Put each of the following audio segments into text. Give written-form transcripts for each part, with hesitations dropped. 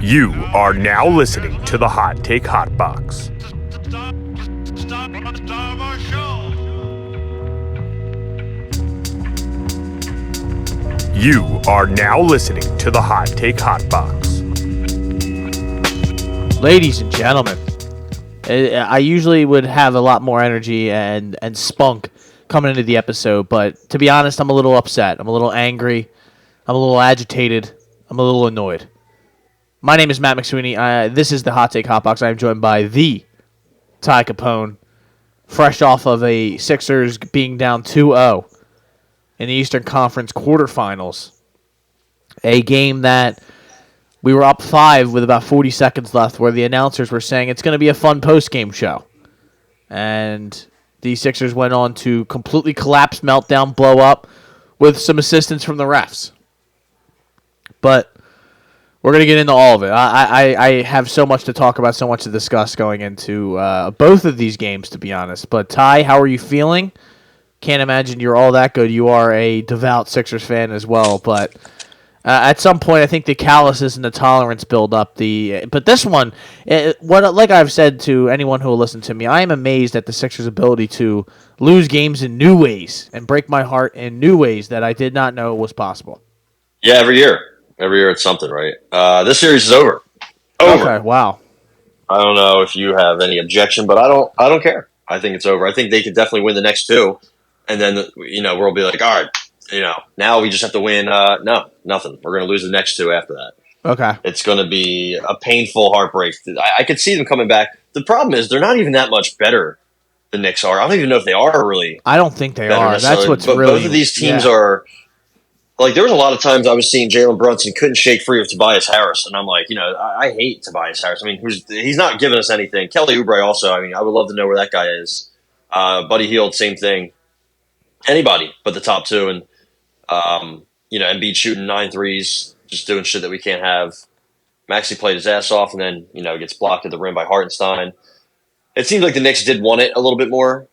You are now listening to the Hot Take Hot Box. Stop our show. You are now listening to the Hot Take Hot Box. Ladies and gentlemen, I usually would have a lot more energy and spunk coming into the episode, but to be honest, I'm a little upset. I'm a little angry. I'm a little agitated. I'm a little annoyed. My name is Matt McSweeney. This is the Hot Take Hot Box. I am joined by the Ty Capone, fresh off of a Sixers being down 2-0 in the Eastern Conference quarterfinals. A game that we were up 5 with about 40 seconds left, where the announcers were saying it's going to be a fun post-game show. And the Sixers went on to completely collapse, meltdown, blow up with some assistance from the refs. But we're going to get into all of it. I have so much to talk about, so much to discuss going into both of these games, to be honest. But, Ty, how are you feeling? Can't imagine you're all that good. You are a devout Sixers fan as well. But at some point, I think the calluses and the tolerance build up. But this one, like I've said to anyone who will listen to me, I am amazed at the Sixers' ability to lose games in new ways and break my heart in new ways that I did not know was possible. Yeah, every year. Every year it's something, right? This series is over. Okay, wow. I don't know if you have any objection, but I don't care. I think it's over. I think they could definitely win the next two, and then we'll be like, all right, now we just have to win. No, nothing. We're going to lose the next two after that. Okay. It's going to be a painful heartbreak. I could see them coming back. The problem is they're not even that much better. The Knicks are. I don't even know if they are really. I don't think they are. That's what's but really. Both of these teams are. Like, there was a lot of times I was seeing Jalen Brunson couldn't shake free of Tobias Harris, and I'm like, I hate Tobias Harris. I mean, he's not giving us anything. Kelly Oubre also. I mean, I would love to know where that guy is. Buddy Hield, same thing. Anybody but the top two, and Embiid shooting 9 threes, just doing shit that we can't have. Maxey played his ass off, and then gets blocked at the rim by Hartenstein. It seems like the Knicks did want it a little bit more.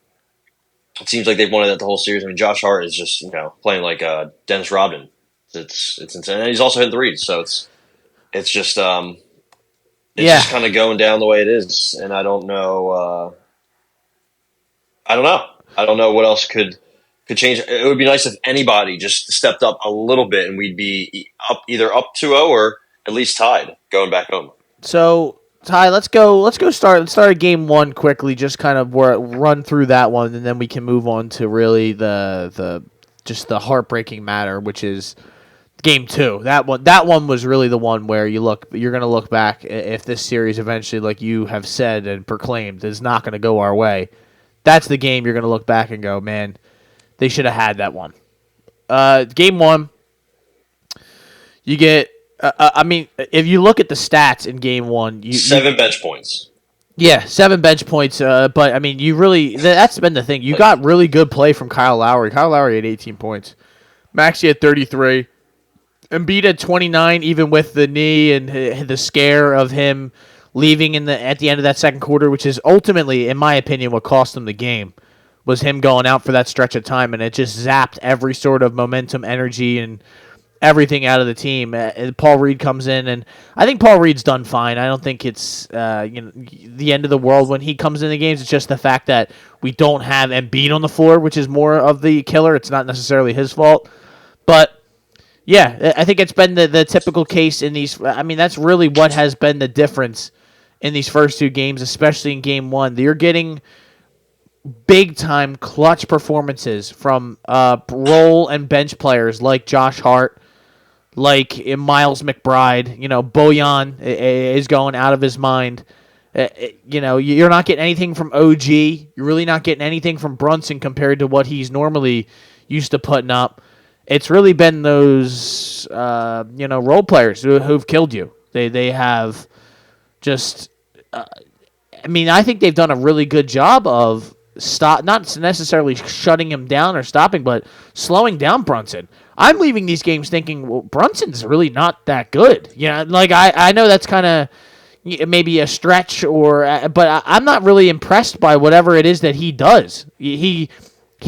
It seems like they've wanted that the whole series. I mean, Josh Hart is just playing like Dennis Rodman. It's insane, and he's also hitting threes. So it's just just kind of going down the way it is, and I don't know. I don't know what else could change. It would be nice if anybody just stepped up a little bit, and we'd be either up 2-0 or at least tied going back home. So, Ty, let's start at game one quickly, just kind of run through that one, and then we can move on to really the heartbreaking matter, which is game two. That one was really the one where you're going to look back if this series eventually, like you have said and proclaimed, is not going to go our way. That's the game you're going to look back and go, man, they should have had that one. Game one, you get. If you look at the stats in game one, 7 bench points. Yeah, 7 bench points. But I mean, that's been the thing. You got really good play from Kyle Lowry. Kyle Lowry had 18 points. Maxey had 33. Embiid had 29, even with the knee and the scare of him leaving at the end of that second quarter, which is ultimately, in my opinion, what cost them the game, was him going out for that stretch of time, and it just zapped every sort of momentum, energy, and everything out of the team. Paul Reed comes in, and I think Paul Reed's done fine. I don't think it's the end of the world when he comes in the games. It's just the fact that we don't have Embiid on the floor, which is more of the killer. It's not necessarily his fault. But, yeah, I think it's been the typical case in these. I mean, that's really what has been the difference in these first two games, especially in game one. You're getting big-time clutch performances from role and bench players like Josh Hart, like Miles McBride. Bojan is going out of his mind. You're not getting anything from OG. You're really not getting anything from Brunson compared to what he's normally used to putting up. It's really been those, role players who've killed you. They have just, I think they've done a really good job of not necessarily shutting him down or stopping, but slowing down Brunson. I'm leaving these games thinking, well, Brunson's really not that good. I know that's kind of maybe a stretch, but I'm not really impressed by whatever it is that he does. He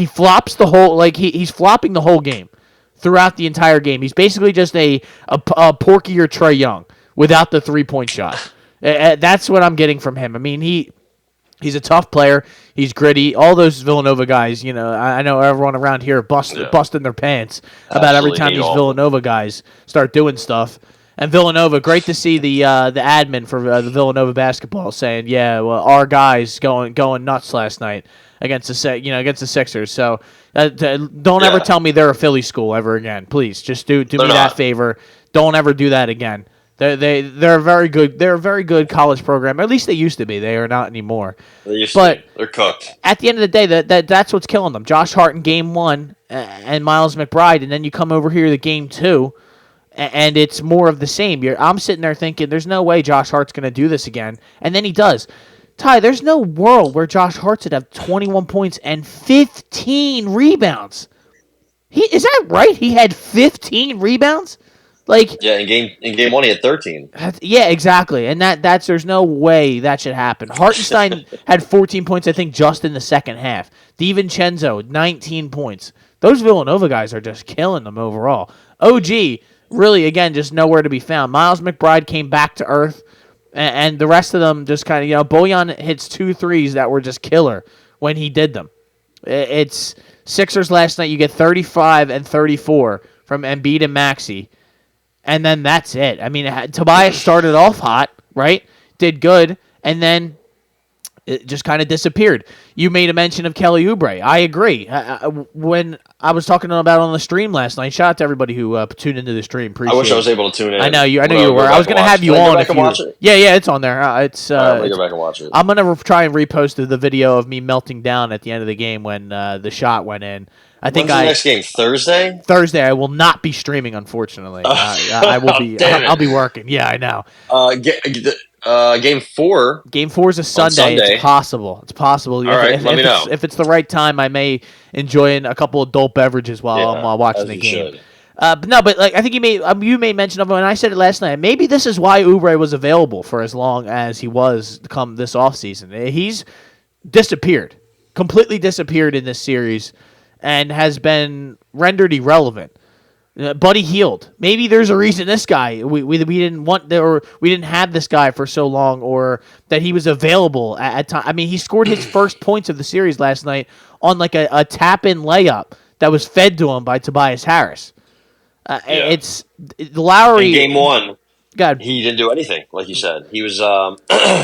flops the whole, he's flopping the whole game throughout the entire game. He's basically just a porkier Trae Young. without the 3-point shot. That's what I'm getting from him. I mean, he's a tough player. He's gritty. All those Villanova guys, I know everyone around here busting their pants about every time these Villanova guys start doing stuff. And Villanova, great to see the admin for the Villanova basketball saying, yeah, well, our guys going nuts last night against the Sixers. So don't ever tell me they're a Philly school ever again, please. Just do me that favor. Don't ever do that again. They're very good. They're a very good college program. At least they used to be. They are not anymore. They're cooked. At the end of the day, that's what's killing them. Josh Hart in game 1 and Miles McBride, and then you come over here to game 2, and it's more of the same. I'm sitting there thinking, there's no way Josh Hart's going to do this again, and then he does. Ty, there's no world where Josh Hart should have 21 points and 15 rebounds. Is that right? He had 15 rebounds? In game 1 he had 13. Yeah, exactly. And there's no way that should happen. Hartenstein had 14 points, I think, just in the second half. DiVincenzo, 19 points. Those Villanova guys are just killing them overall. OG, really, again, just nowhere to be found. Miles McBride came back to earth, and the rest of them just kind of, Bojan hits 2 threes that were just killer when he did them. It's Sixers last night, you get 35 and 34 from Embiid and Maxey. And then that's it. I mean, Tobias started off hot, right? Did good, and then it just kind of disappeared. You made a mention of Kelly Oubre. I agree. When I was talking about it on the stream last night, shout out to everybody who tuned into the stream. Appreciate I wish I was able to tune in. I know you were. I was going to have you on. Yeah, it's on there. Let me go back and watch it. I'm going to try and repost the video of me melting down at the end of the game when the shot went in. When's the next game? Thursday? Thursday. I will not be streaming, unfortunately. I will be. I'll be working. Yeah, I know. Game 4. Game 4 is a Sunday. It's possible. All right, let me know. If it's the right time, I may enjoy a couple adult beverages while I'm watching the game. But I think you made mention of it, and I said it last night. Maybe this is why Oubre was available for as long as he was come this offseason. He's disappeared, completely disappeared in this series, and has been rendered irrelevant. Buddy Hield. Maybe there's a reason this guy we didn't want or we didn't have this guy for so long, or that he was available at time. I mean, he scored his first points of the series last night on a tap-in layup that was fed to him by Tobias Harris. It's Lowry in game 1. God, he didn't do anything, like you said. He was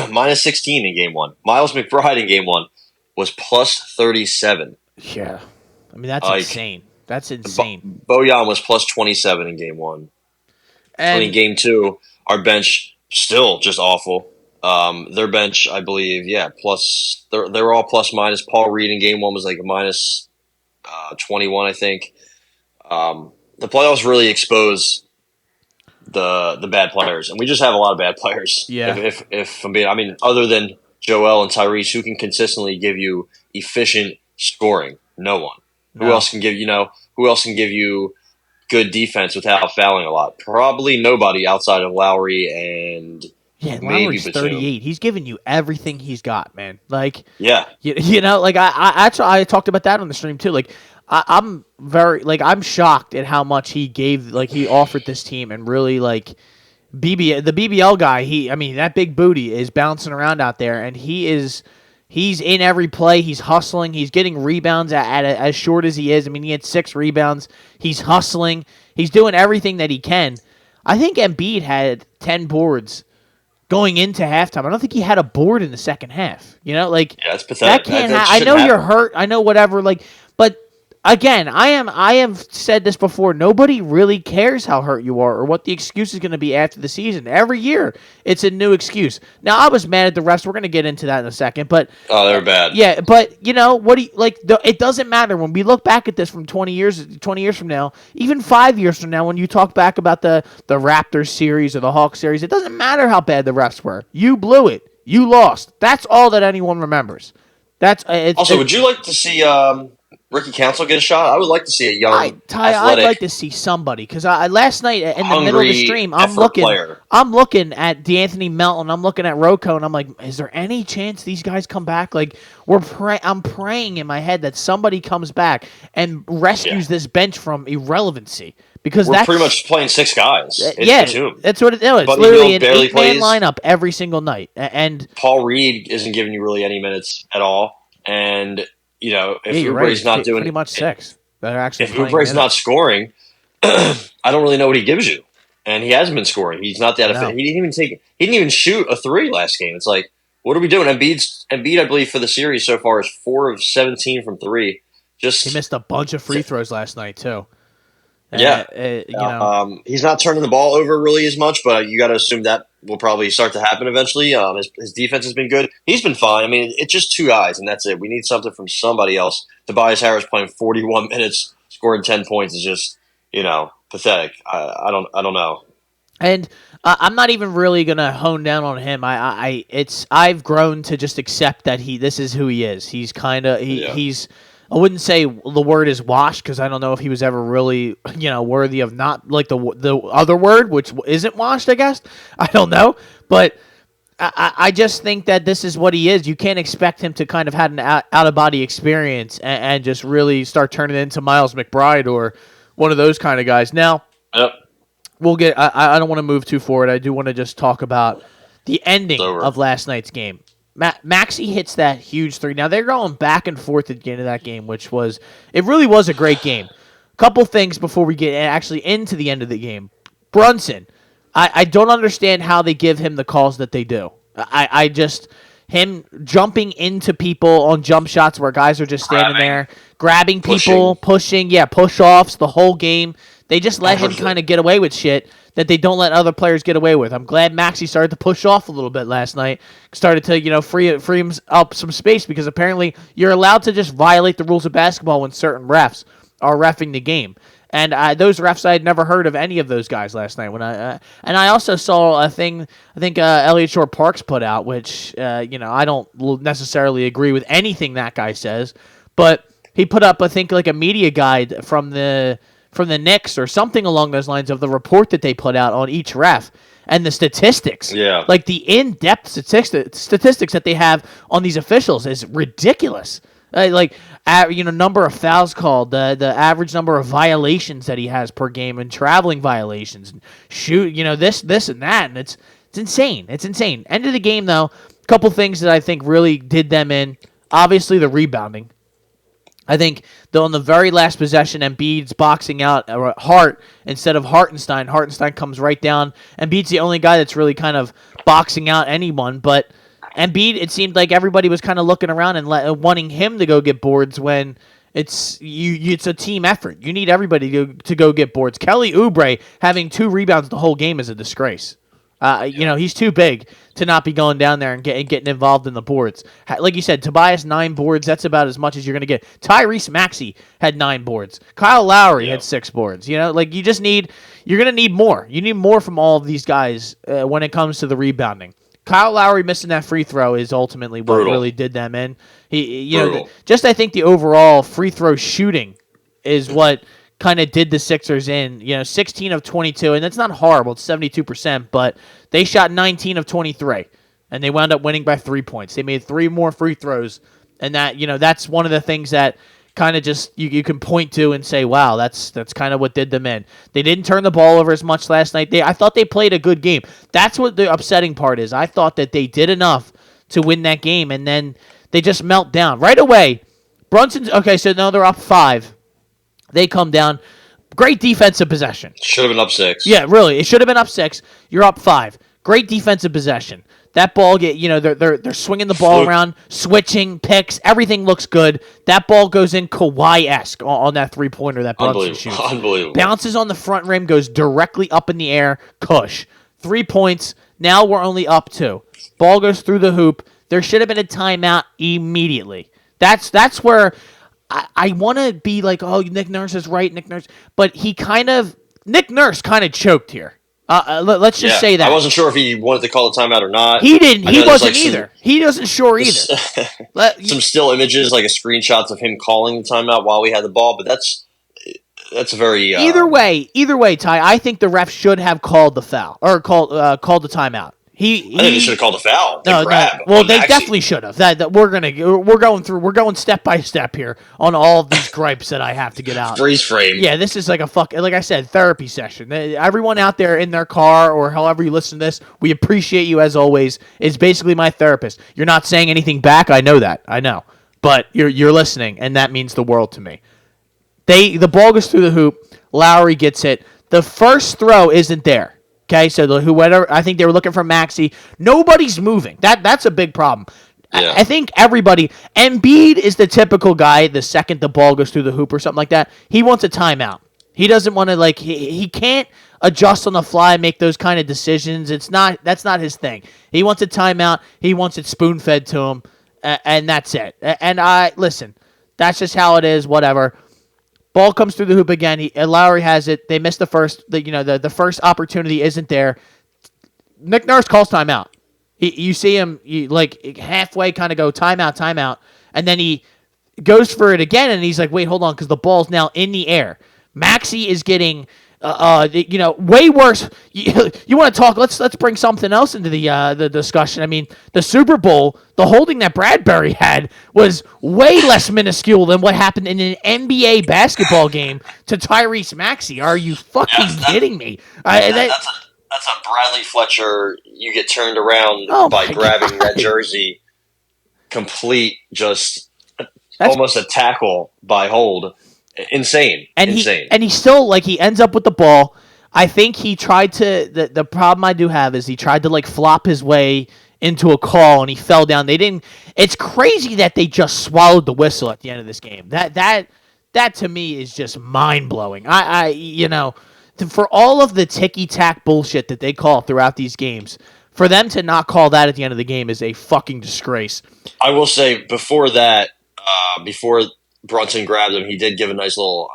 minus 16 in game 1. Miles McBride in game 1 was plus 37. Yeah, I mean that's insane. That's insane. Bojan was plus 27 in game 1. And in game 2, our bench still just awful. Their bench, I believe, plus. They were all plus minus. Paul Reed in game 1 was a minus 21, I think. The playoffs really expose the bad players, and we just have a lot of bad players. Yeah. If I'm being, other than Joel and Tyrese, who can consistently give you efficient scoring, no one. No. Who else can give you good defense without fouling a lot? Probably nobody outside of Lowry and Lowry's 38. He's giving you everything he's got, man. I talked about that on the stream too. I'm very I'm shocked at how much he gave. He offered this team, and really the BBL guy. That big booty is bouncing around out there, and He's in every play. He's hustling. He's getting rebounds at as short as he is. He had 6 rebounds. He's hustling. He's doing everything that he can. I think Embiid had 10 boards going into halftime. I don't think he had a board in the second half. That's pathetic. That can't happen. I know you're hurt. I know whatever. But again, I have said this before. Nobody really cares how hurt you are or what the excuse is going to be after the season. Every year, it's a new excuse. Now, I was mad at the refs. We're going to get into that in a second. But they were bad. Yeah, but what do you it doesn't matter when we look back at this from 20 years from now, even 5 years from now, when you talk back about the Raptors series or the Hawks series. It doesn't matter how bad the refs were. You blew it. You lost. That's all that anyone remembers. Would you like to see? Ricky Council get a shot? I would like to see a young, I'd athletic, like to see somebody because I last night in the middle of the hungry stream, effort player. I'm looking at D'Anthony Melton, I'm looking at Rocco, and I'm like, is there any chance these guys come back? Like I'm praying in my head that somebody comes back and rescues this bench from irrelevancy because We're that's pretty much playing 6 guys. It's yeah, Batum. that's what it is. It's Buddy literally Hield an barely 8-man plays. lineup every single night, and Paul Reed isn't giving you really any minutes at all. And if you're right. Oubre's not doing pretty much 6 that are actually if playing Oubre's not minutes. scoring, I don't really know what he gives you. And he hasn't been scoring. He's not that efficient. He didn't even shoot a 3 last game. It's like, what are we doing? Embiid, I believe, for the series so far is 4 of 17 from 3. He missed a bunch of free throws last night too. He's not turning the ball over really as much, but you got to assume that will probably start to happen eventually. His defense has been good. He's been fine. I mean, it's just 2 guys, and that's it. We need something from somebody else. Tobias Harris playing 41 minutes, scoring 10 points is just pathetic. I don't know. And I'm not even really gonna hone down on him. I've grown to just accept that this is who he is. He's he's. I wouldn't say the word is washed because I don't know if he was ever really, worthy of not like the other word, which isn't washed, I guess. I don't know. But I just think that this is what he is. You can't expect him to kind of have an out-of-body experience and just really start turning into Miles McBride or one of those kind of guys. Now, we'll get. I don't want to move too forward. I do want to just talk about the ending of last night's game. Maxey hits that huge 3. Now, they're going back and forth at the end of that game, it really was a great game. Couple things before we get actually into the end of the game. Brunson, I don't understand how they give him the calls that they do. Him jumping into people on jump shots where guys are just standing there, grabbing people, pushing, push-offs the whole game. They just let him kind of get away with shit that they don't let other players get away with. I'm glad Maxey started to push off a little bit last night, started to free him up some space because apparently you're allowed to just violate the rules of basketball when certain refs are reffing the game. And those refs, I had never heard of any of those guys last night. And I also saw a thing I think Elliot Shore Parks put out, which I don't necessarily agree with anything that guy says, but he put up I think like a media guide from the Knicks or something along those lines of the report that they put out on each ref and the statistics. Yeah. Like the in-depth statistics that they have on these officials is ridiculous. Number of fouls called, the average number of violations that he has per game and traveling violations and this and that. And it's insane. It's insane. End of the game though, a couple things that I think really did them in. Obviously the rebounding. I think on the very last possession, Embiid's boxing out Hart instead of Hartenstein. Hartenstein comes right down. Embiid's the only guy that's really kind of boxing out anyone. But Embiid, it seemed like everybody was kind of looking around and wanting him to go get boards when it's a team effort. You need everybody to go get boards. Kelly Oubre having 2 rebounds the whole game is a disgrace. He's too big to not be going down there and getting involved in the boards. Like you said, Tobias 9 boards. That's about as much as you're going to get. Tyrese Maxey had 9 boards. Kyle Lowry had 6 boards. You're going to need more. You need more from all of these guys when it comes to the rebounding. Kyle Lowry missing that free throw is ultimately what really did them in. I think the overall free throw shooting is what kind of did the Sixers in, 16 of 22, and that's not horrible. It's 72%, but they shot 19 of 23, and they wound up winning by 3 points. They made 3 more free throws, and that's one of the things that kind of just you can point to and say, wow, that's kind of what did them in. They didn't turn the ball over as much last night. I thought they played a good game. That's what the upsetting part is. I thought that they did enough to win that game, and then they just melt down. Right away, Brunson's, okay, so now they're up 5. They come down. Great defensive possession. Should have been up 6. Yeah, really. It should have been up 6. You're up 5. Great defensive possession. That ball they're swinging the ball around, switching, picks. Everything looks good. That ball goes in Kawhi-esque on that 3-pointer that Brunson shoots. Unbelievable. Bounces on the front rim, goes directly up in the air. Cush. 3 points. Now we're only up 2. Ball goes through the hoop. There should have been a timeout immediately. That's where I want to be like, oh, Nick Nurse is right, Nick Nurse. But Nick Nurse kind of choked here. Let's just say that. I wasn't sure if he wanted to call the timeout or not. He didn't. He wasn't like either. He wasn't sure either. Some still images, like a screenshots of him calling the timeout while we had the ball, but that's very. Either way, Ty. I think the ref should have called the foul or called the timeout. I think they should have called a foul. No. Well, they definitely should have. That we're going step by step here on all of these gripes that I have to get out. Freeze frame. Yeah, this is like like I said, therapy session. Everyone out there in their car or however you listen to this, we appreciate you as always. It's basically my therapist. You're not saying anything back. I know that. I know, but you're listening, and that means the world to me. The ball goes through the hoop. Lowry gets it. The first throw isn't there. Okay, so whoever I think they were looking for Maxey. Nobody's moving. That's a big problem. Yeah. I think everybody. Embiid is the typical guy. The second the ball goes through the hoop or something like that, he wants a timeout. He doesn't want to he can't adjust on the fly, make those kind of decisions. That's not his thing. He wants a timeout. He wants it spoon fed to him, and that's it. And listen. That's just how it is. Whatever. Ball comes through the hoop again. Lowry has it. They miss the first. The first opportunity isn't there. Nick Nurse calls timeout. You see him halfway kind of go timeout, and then he goes for it again, and he's like, wait, hold on, because the ball's now in the air. Maxey is getting way worse. You want to talk? Let's bring something else into the discussion. I mean, the Super Bowl, the holding that Bradbury had was way less minuscule than what happened in an NBA basketball game to Tyrese Maxey. Are you fucking kidding me? That's a Bradley Fletcher. You get turned around by grabbing that jersey. Complete, almost a tackle by hold. Insane. Insane. He still he ends up with the ball. I think he tried to the problem I do have is he tried to flop his way into a call and he fell down. It's crazy that they just swallowed the whistle at the end of this game. That to me is just mind-blowing. For all of the ticky-tack bullshit that they call throughout these games, for them to not call that at the end of the game is a fucking disgrace. I will say before that, before Brunson grabbed him, he did give a nice little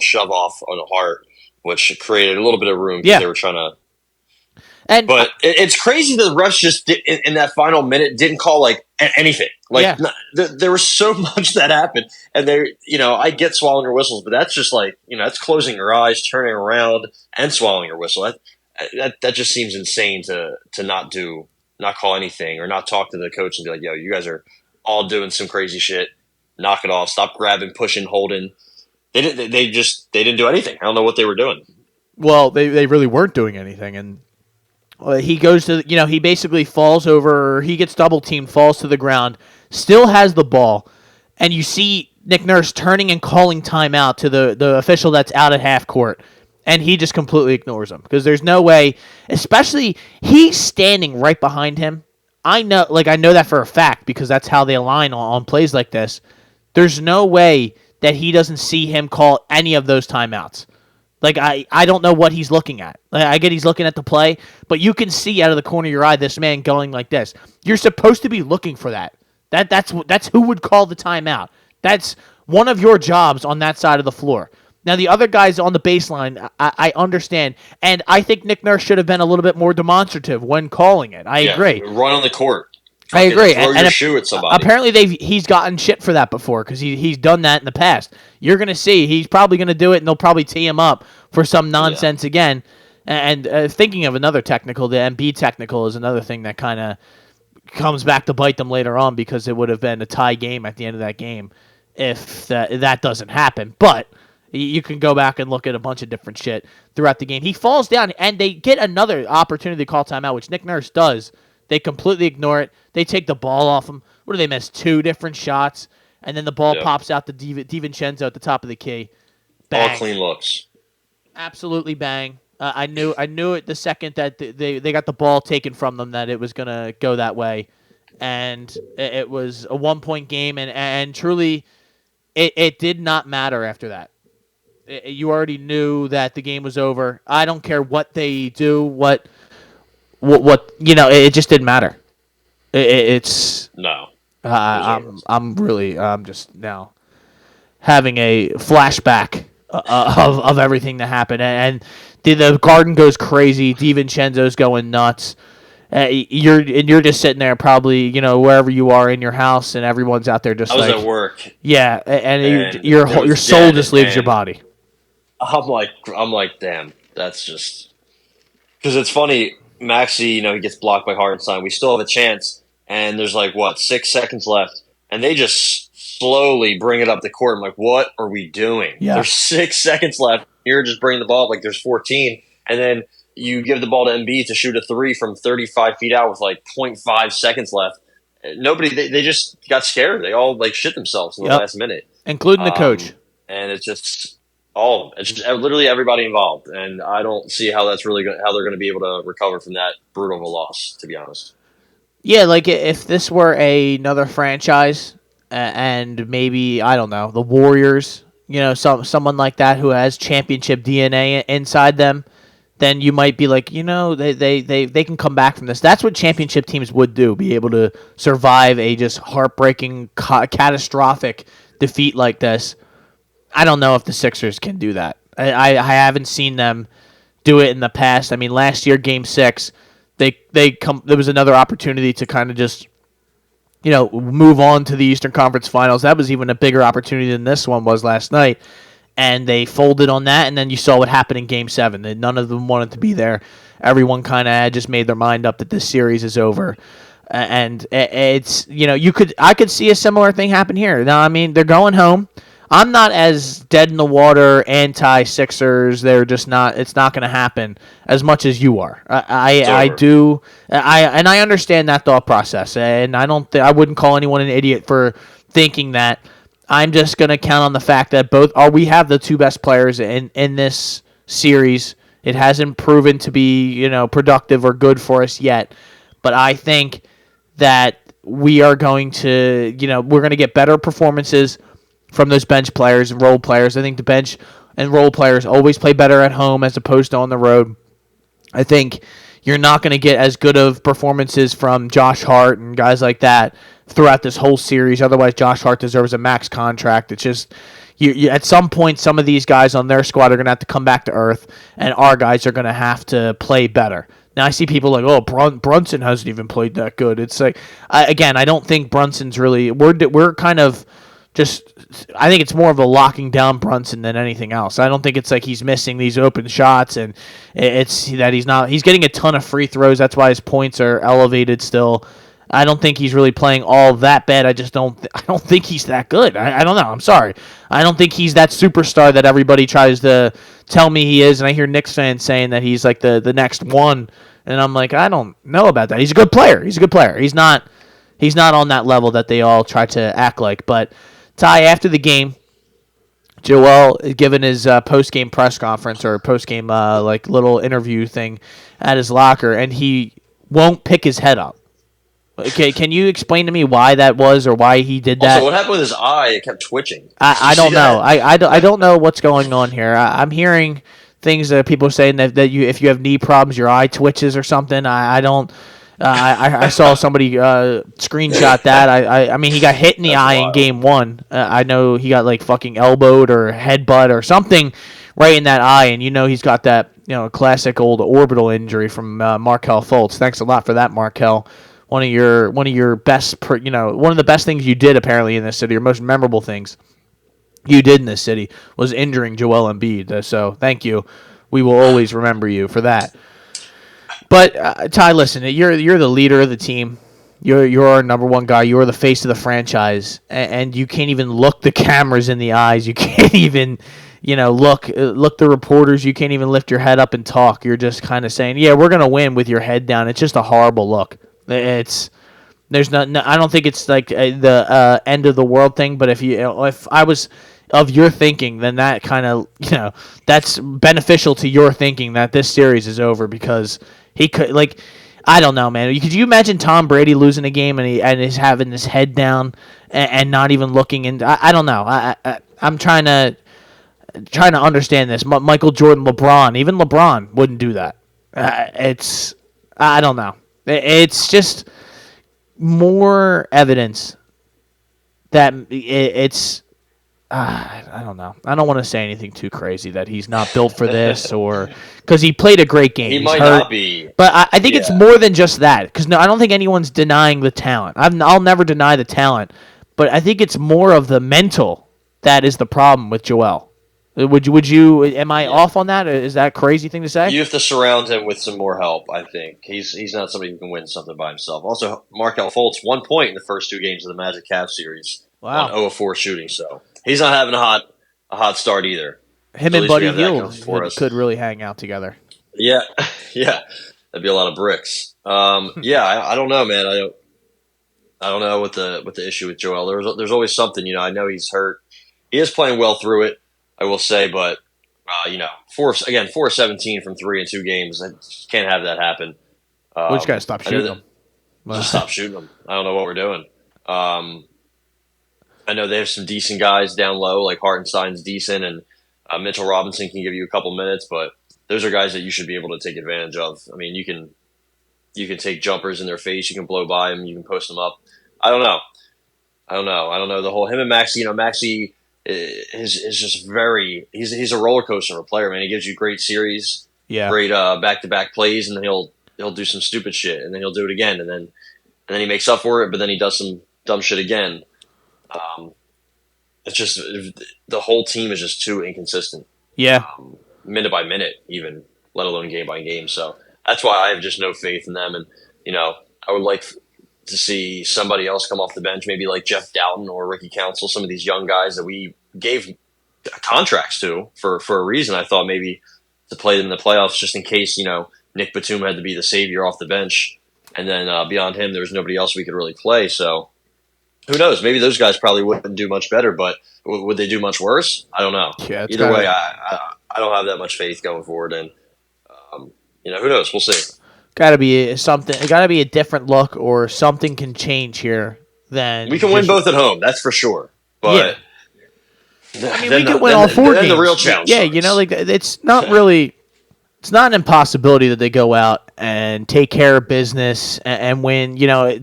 shove off on the heart, which created a little bit of room because they were trying to. But it's crazy that the refs just in that final minute didn't call anything. There was so much that happened, and I get swallowing your whistles, but that's just that's closing your eyes, turning around, and swallowing your whistle. That just seems insane to not call anything or not talk to the coach and be like, yo, you guys are all doing some crazy shit. Knock it off. Stop grabbing, pushing, holding. They didn't do anything. I don't know what they were doing. Well, they really weren't doing anything, and he goes to he basically falls over. He gets double teamed, falls to the ground, still has the ball, and you see Nick Nurse turning and calling timeout to the official that's out at half court, and he just completely ignores him because there's no way. Especially he's standing right behind him. I know that for a fact because that's how they align on plays like this. There's no way that he doesn't see him call any of those timeouts. I don't know what he's looking at. I get he's looking at the play, but you can see out of the corner of your eye this man going like this. You're supposed to be looking for that. That's who would call the timeout. That's one of your jobs on that side of the floor. Now, the other guys on the baseline, I understand, and I think Nick Nurse should have been a little bit more demonstrative when calling it. I agree. Run on the court. I agree. Throw your shoe at somebody. Apparently, he's gotten shit for that before because he's done that in the past. You're going to see. He's probably going to do it, and they'll probably tee him up for some nonsense again. And thinking of another technical, the Embiid technical is another thing that kind of comes back to bite them later on because it would have been a tie game at the end of that game if that doesn't happen. But you can go back and look at a bunch of different shit throughout the game. He falls down, and they get another opportunity to call timeout, which Nick Nurse does. They completely ignore it. They take the ball off him. What do they miss? 2 different shots, and then the ball pops out to DiVincenzo at the top of the key. Bang. All clean looks. Absolutely bang. I knew it the second that they got the ball taken from them that it was going to go that way. And it was a 1-point game, and truly it did not matter after that. You already knew that the game was over. I don't care what they do, what it just didn't matter. It's no. I'm just now having a flashback of everything that happened, and the Garden goes crazy. DiVincenzo's going nuts. You're just sitting there, probably wherever you are in your house, and everyone's out there just I was like at work, yeah, and and your there your was soul dead, just leaves your and body. I'm like, damn, that's just because it's funny. Maxi, he gets blocked by Hartenstein. We still have a chance, and there's like what 6 seconds left, and they just slowly bring it up the court. I'm like, what are we doing? Yeah. There's 6 seconds left. You're just bringing the ball up like there's 14, and then you give the ball to Embiid to shoot a three from 35 feet out with like point 0.5 seconds left. Nobody, they just got scared. They all like shit themselves in the Yep. last minute. Including the coach. And it's just all of them. It's just literally everybody involved, and I don't see how that's really how they're going to be able to recover from that brutal of a loss. To be honest, Yeah, like if this were another franchise, and maybe I don't know the Warriors, someone like that who has championship DNA inside them, then you might be like, they can come back from this. That's what championship teams would do, be able to survive a just heartbreaking, catastrophic defeat like this. I don't know if the Sixers can do that. I haven't seen them do it in the past. I mean, last year, Game 6, there was another opportunity to kind of just move on to the Eastern Conference Finals. That was even a bigger opportunity than this one was last night, and they folded on that. And then you saw what happened in Game 7. None of them wanted to be there. Everyone kind of just made their mind up that this series is over. And it's I could see a similar thing happen here. Now, I mean, they're going home. I'm not as dead in the water anti-Sixers. They're just not. It's not going to happen as much as you are. I do. I understand that thought process, and I don't. I wouldn't call anyone an idiot for thinking that. I'm just going to count on the fact that we have the two best players in this series. It hasn't proven to be productive or good for us yet, but I think that we are going to we're going to get better performances from those bench players and role players. I think the bench and role players always play better at home as opposed to on the road. I think you're not going to get as good of performances from Josh Hart and guys like that throughout this whole series. Otherwise, Josh Hart deserves a max contract. It's just you at some point, some of these guys on their squad are going to have to come back to earth, and our guys are going to have to play better. Now, I see people like, oh, Brunson hasn't even played that good. It's like, I don't think Brunson's really – we're kind of – I think it's more of a locking down Brunson than anything else. I don't think it's like he's missing these open shots, and it's that he's getting a ton of free throws. That's why his points are elevated still. I don't think he's really playing all that bad. I don't think he's that good. I don't know. I'm sorry. I don't think he's that superstar that everybody tries to tell me he is. And I hear Knicks fans saying that he's like the next one, and I'm like, I don't know about that. He's a good player. He's not on that level that they all try to act like. But Ty, after the game, Joel given his post-game press conference or post-game like little interview thing at his locker, and he won't pick his head up. Okay, can you explain to me why that was or why he did that? Also, what happened with his eye? It kept twitching. I don't know. I don't know what's going on here. I'm hearing things that people are saying that if you have knee problems, your eye twitches or something. I don't. I saw somebody screenshot that. I mean, he got hit in the eye in Game 1. I know he got like fucking elbowed or headbutt or something right in that eye, and he's got that classic old orbital injury from Markelle Fultz. Thanks a lot for that, Markelle. One of your best, one of the best things you did apparently in this city, or most memorable things you did in this city, was injuring Joel Embiid. So thank you. We will always remember you for that. But Ty, listen, you're the leader of the team. You're our number one guy. You're the face of the franchise, and you can't even look the cameras in the eyes. You can't even, look the reporters. You can't even lift your head up and talk. You're just kind of saying, "Yeah, we're gonna win," with your head down. It's just a horrible look. I don't think it's like the end of the world thing. But if I was of your thinking, then that kind of that's beneficial to your thinking that this series is over because he could I don't know, man. Could you imagine Tom Brady losing a game and he's having his head down and not even looking in? I don't know. I'm trying to understand this. Michael Jordan, LeBron, even LeBron wouldn't do that. I don't know. It's just more evidence that it's I don't know. I don't want to say anything too crazy that he's not built for this, or because he played a great game. He He's might hurt, not be. but I think it's Yeah. more than just that. Because no, I don't think anyone's denying the talent. I'll never deny the talent, but I think it's more of the mental that is the problem with Joel. Would you? Am I off on that? Is that a crazy thing to say? You have to surround him with some more help, I think. He's not somebody who can win something by himself. Also, Markel Fultz, 1 point in the first 2 games of the Magic Cavs series Wow. on 0 of 4 shooting, so he's not having a hot start either. Him So at and least we Buddy have that Hield going for us. could really hang out together. Yeah, yeah, that'd be a lot of bricks. Yeah, I don't know, man. I don't know what the issue with Joel. There's always something, I know he's hurt. He is playing well through it, I will say, but 4 of 17 from 3 in 2 games. I just can't have that happen. We just gotta stop shooting them. Just stop shooting them. I don't know what we're doing. I know they have some decent guys down low, like Hartenstein's decent, and Mitchell Robinson can give you a couple minutes, but those are guys that you should be able to take advantage of. I mean, you can take jumpers in their face, you can blow by them, you can post them up. I don't know. The whole him and Maxey. Maxey is just he's a roller coaster of a player, man. He gives you great series, great back-to-back plays, and then he'll do some stupid shit, and then he'll do it again, and then he makes up for it, but then he does some dumb shit again. It's just the whole team is just too inconsistent. Yeah. Minute by minute, even, let alone game by game. So that's why I have just no faith in them. And I would like to see somebody else come off the bench, maybe like Jeff Doughton or Ricky Council, some of these young guys that we gave contracts to for a reason. I thought maybe to play them in the playoffs, just in case Nick Batum had to be the savior off the bench, and then beyond him, there was nobody else we could really play. So who knows? Maybe those guys probably wouldn't do much better, but would they do much worse? I don't know. Yeah, Either way, I don't have that much faith going forward, and who knows? We'll see. Got to be something. It got to be a different look, or something can change here. Then We can win both at home, that's for sure. But I mean, we can win all 4 games. The real challenge. Yeah, starts. it's not really. It's not an impossibility that they go out and take care of business and win,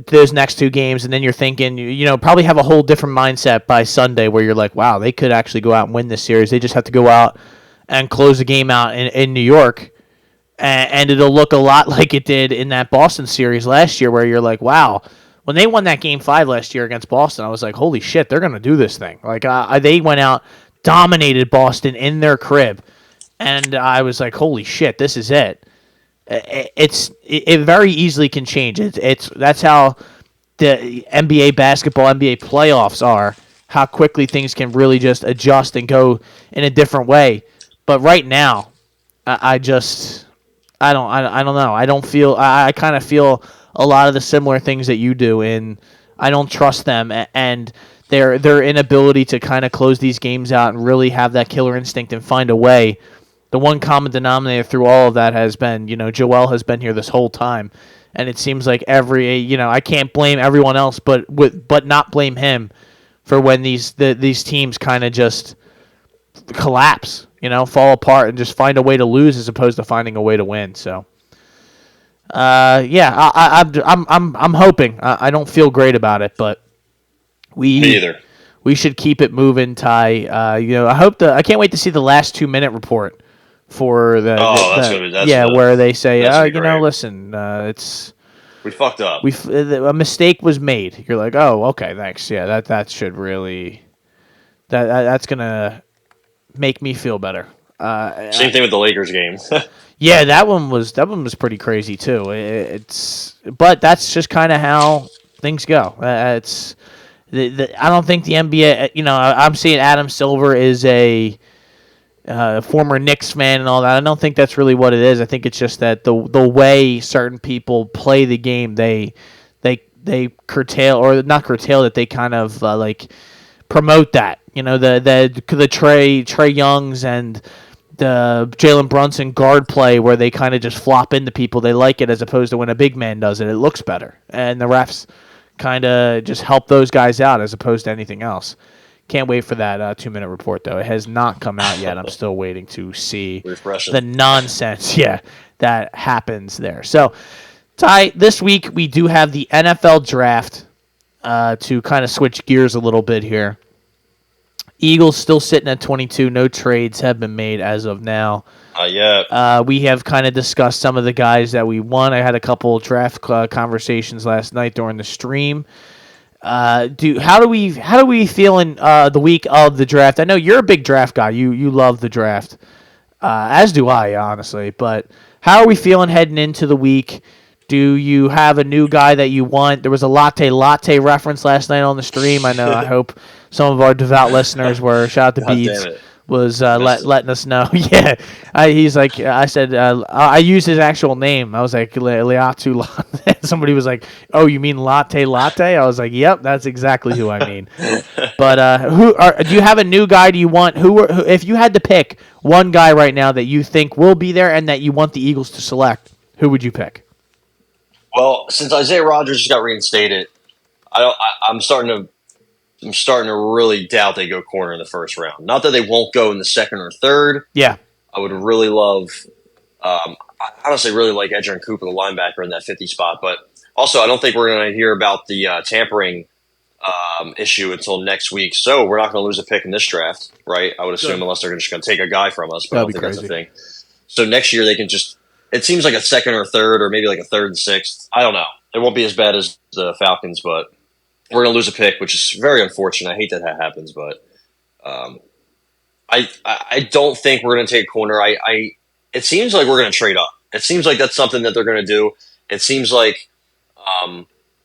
those next 2 games, and then you're thinking, probably have a whole different mindset by Sunday where you're like, wow, they could actually go out and win this series. They just have to go out and close the game out in New York, and it'll look a lot like it did in that Boston series last year where you're like, wow, when they won that Game 5 last year against Boston, I was like, holy shit, they're going to do this thing. Like, they went out, dominated Boston in their crib. And I was like, "Holy shit, this is it!" It very easily can change. That's how the NBA basketball, NBA playoffs are. How quickly things can really just adjust and go in a different way. But right now, I don't know. I don't feel. I kind of feel a lot of the similar things that you do, and I don't trust them and their inability to kind of close these games out and really have that killer instinct and find a way. The one common denominator through all of that has been, Joel has been here this whole time, and it seems like I can't blame everyone else, but not blame him for when these teams kind of just collapse, fall apart and just find a way to lose as opposed to finding a way to win. So, I'm hoping. I don't feel great about it, but Me either. We should keep it moving, Ty. I can't wait to see the last 2-minute report. For that's where they say, listen, we fucked up. A mistake was made. You're like, oh, okay, thanks. Yeah, that should really that's gonna make me feel better. Same thing with the Lakers game. Yeah, that one was pretty crazy too. But that's just kind of how things go. I don't think the NBA. I'm seeing Adam Silver is a former Knicks fan and all that. I don't think that's really what it is. I think it's just that the way certain people play the game, they curtail or not curtail that they kind of promote that. The Trey Youngs and the Jalen Brunson guard play where they kind of just flop into people. They like it as opposed to when a big man does it. It looks better, and the refs kind of just help those guys out as opposed to anything else. Can't wait for that 2-minute report, though. It has not come out yet. I'm still waiting to see the nonsense that happens there. So, Ty, this week we do have the NFL draft to kind of switch gears a little bit here. Eagles still sitting at 22. No trades have been made as of now. Yeah. We have kind of discussed some of the guys that we won. I had a couple draft conversations last night during the stream. How do we feel in the week of the draft? I know you're a big draft guy. You love the draft, as do I, honestly. But how are we feeling heading into the week? Do you have a new guy that you want? There was a latte reference last night on the stream. I know. I hope some of our devout listeners were. Shout out to God Beads. damn it. Was letting us know. Yeah, he's like, I said, I used his actual name. I was like, Leatu Latte. Somebody was like, oh, you mean latte? I was like, yep, that's exactly who I mean. But do you have a new guy? Do you want who if you had to pick one guy right now that you think will be there and that you want the Eagles to select, who would you pick? Well, since Isaiah Rodgers just got reinstated, I'm starting to really doubt they go corner in the first round. Not that they won't go in the second or third. Yeah, I would really love. I honestly really like Edgerrin Cooper, the linebacker, in that 50 spot. But also, I don't think we're going to hear about the tampering issue until next week. So we're not going to lose a pick in this draft, right? I would assume, Good. unless they're just going to take a guy from us. But I That'd don't be think crazy. that's the thing. So next year they can just. It seems like a second or third, or maybe like a third and sixth. I don't know. It won't be as bad as the Falcons, but we're going to lose a pick, which is very unfortunate. I hate that happens, but I don't think we're going to take a corner. It seems like we're going to trade up. It seems like that's something that they're going to do. It seems like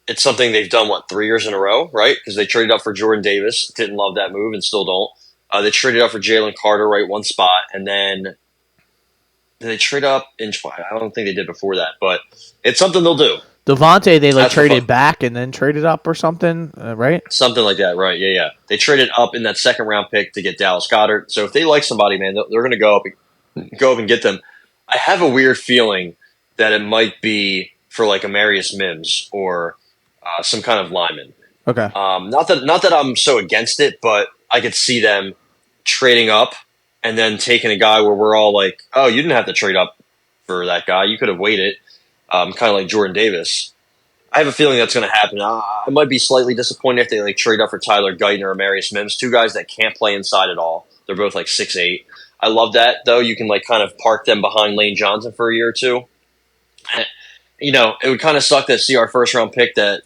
it's something they've done, 3 years in a row, right? Because they traded up for Jordan Davis. Didn't love that move and still don't. They traded up for Jalen Carter, right, one spot, and then did they trade up in? I don't think they did before that, but it's something they'll do. Devontae, they That's traded back and then traded up or something, right? Something like that, right? Yeah. They traded up in that second round pick to get Dallas Goedert. So if they like somebody, man, they're going to go up and get them. I have a weird feeling that it might be for like Amarius Mims or some kind of lineman. Okay. Not that I'm so against it, but I could see them trading up and then taking a guy where we're all like, oh, you didn't have to trade up for that guy. You could have waited, kind of like Jordan Davis. I have a feeling that's going to happen. I might be slightly disappointed if they trade up for Tyler Guyton or Amarius Mims, two guys that can't play inside at all. They're both 6'8". I love that, though. You can kind of park them behind Lane Johnson for a year or two. It would kind of suck to see our first round pick that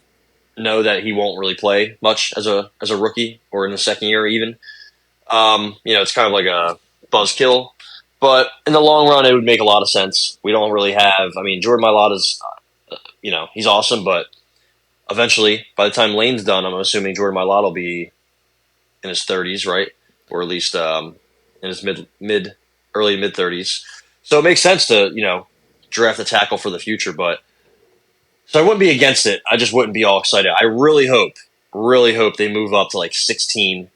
know that he won't really play much as a rookie or in the second year even. It's kind of like a buzzkill, but in the long run, it would make a lot of sense. We don't really have. Jordan Mailata's, he's awesome, but eventually, by the time Lane's done, I'm assuming Jordan Mailata will be in his 30s, right, or at least in his early mid 30s. So it makes sense to draft a tackle for the future, but so I wouldn't be against it. I just wouldn't be all excited. I really hope they move up to 16,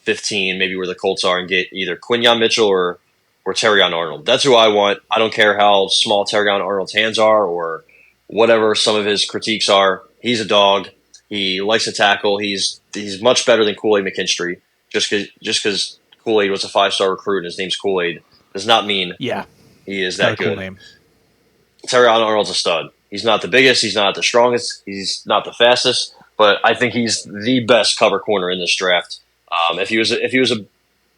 15, maybe where the Colts are, and get either Quinyon Mitchell or Terrion Arnold. That's who I want. I don't care how small Terrion Arnold's hands are or whatever some of his critiques are. He's a dog. He likes to tackle. He's much better than Kool-Aid McKinstry. Just because Kool-Aid was a 5-star recruit and his name's Kool-Aid does not mean he is that good. Cool name. Terrion Arnold's a stud. He's not the biggest. He's not the strongest. He's not the fastest. But I think he's the best cover corner in this draft. If he was a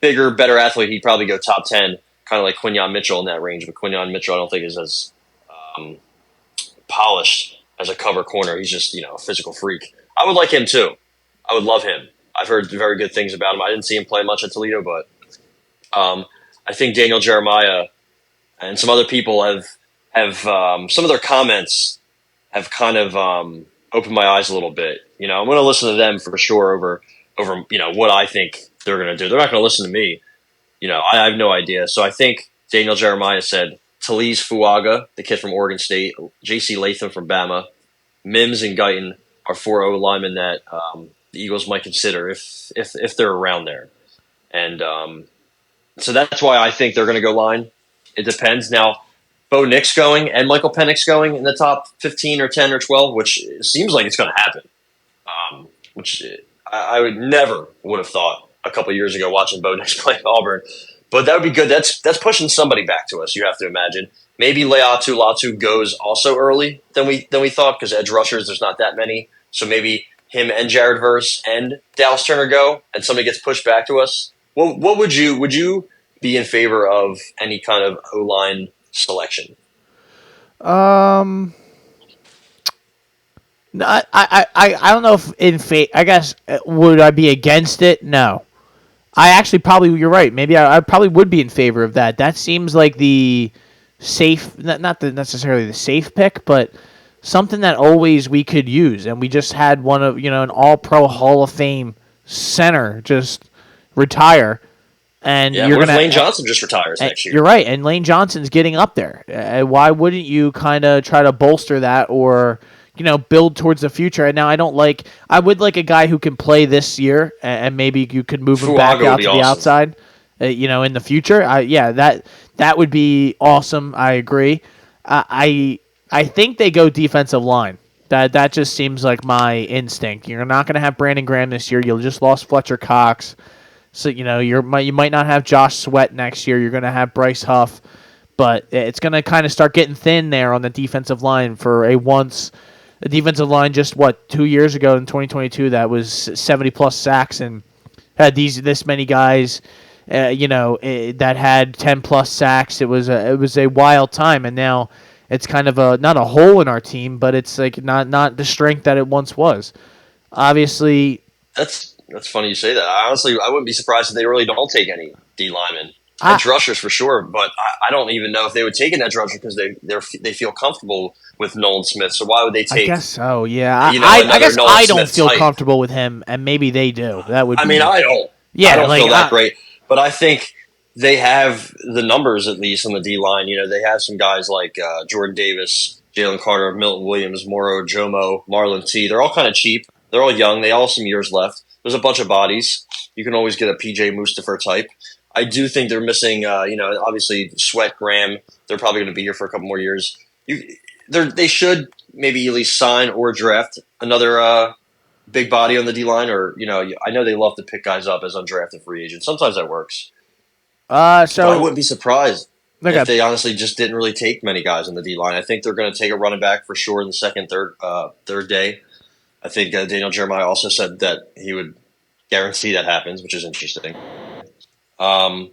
bigger, better athlete, he'd probably go top 10, kind of like Quinyon Mitchell in that range. But Quinyon Mitchell, I don't think is as polished as a cover corner. He's just a physical freak. I would like him too. I would love him. I've heard very good things about him. I didn't see him play much at Toledo, but I think Daniel Jeremiah and some other people have some of their comments have kind of opened my eyes a little bit. I'm going to listen to them for sure over what I think they're going to do. They're not going to listen to me. I have no idea. So I think Daniel Jeremiah said Talise Fuaga, the kid from Oregon State, J.C. Latham from Bama, Mims and Guyton are 4 linemen that the Eagles might consider if they're around there. And so that's why I think they're going to go line. It depends. Now, Bo Nix going and Michael Penix going in the top 15 or 10 or 12, which seems like it's going to happen. Which I would have thought a couple of years ago watching Bo Nix play Auburn. But that would be good. That's pushing somebody back to us, you have to imagine. Maybe Leatu Latu goes also early than we thought, because edge rushers, there's not that many. So maybe him and Jared Verse and Dallas Turner go, and somebody gets pushed back to us. What would you be in favor of any kind of O line selection? Um, no, I don't know if I guess would I be against it? No. I actually probably you're right. Maybe I probably would be in favor of that. That seems like the safe, not necessarily the safe pick, but something that always we could use. And we just had one of an All Pro Hall of Fame center just retire, and Yeah, you're what if gonna. Lane Johnson just retires next year? You're right, and Lane Johnson's getting up there. Why wouldn't you kind of try to bolster that or build towards the future? And now I would like a guy who can play this year, and maybe you could move him back Fuaga would out be to the awesome. outside, in the future. That would be awesome. I agree. I think they go defensive line. That just seems like my instinct. You're not going to have Brandon Graham this year. You just lost Fletcher Cox. So you might not have Josh Sweat next year. You're going to have Bryce Huff, but it's going to kind of start getting thin there on the defensive line for a defensive line just 2 years ago in 2022 that was 70 plus sacks and had this many guys, that had 10 plus sacks. It was a wild time, and now it's kind of not a hole in our team, but it's like not the strength that it once was. Obviously. That's funny you say that. Honestly, I wouldn't be surprised if they really don't take any D linemen. Edge rushers for sure, but I don't even know if they would take an edge rusher because they feel comfortable with Nolan Smith. So why would they take? I guess so. Yeah, I another guess Nolan I don't Smith feel type? comfortable with him, and maybe they do. That would. I mean, I don't. Yeah, I don't feel that great, but I think they have the numbers at least on the D line. They have some guys like Jordan Davis, Jalen Carter, Milton Williams, Moro, Jomo, Marlon T. They're all kind of cheap. They're all young. They all have some years left. There's a bunch of bodies. You can always get a PJ Mustafa type. I do think they're missing, obviously Sweat, Graham. They're probably going to be here for a couple more years. They should maybe at least sign or draft another big body on the D line, or I know they love to pick guys up as undrafted free agents. Sometimes that works. So but I wouldn't be surprised Okay. if they honestly just didn't really take many guys on the D line. I think they're going to take a running back for sure in the second, third day. I think Daniel Jeremiah also said that he would guarantee that happens, which is interesting. I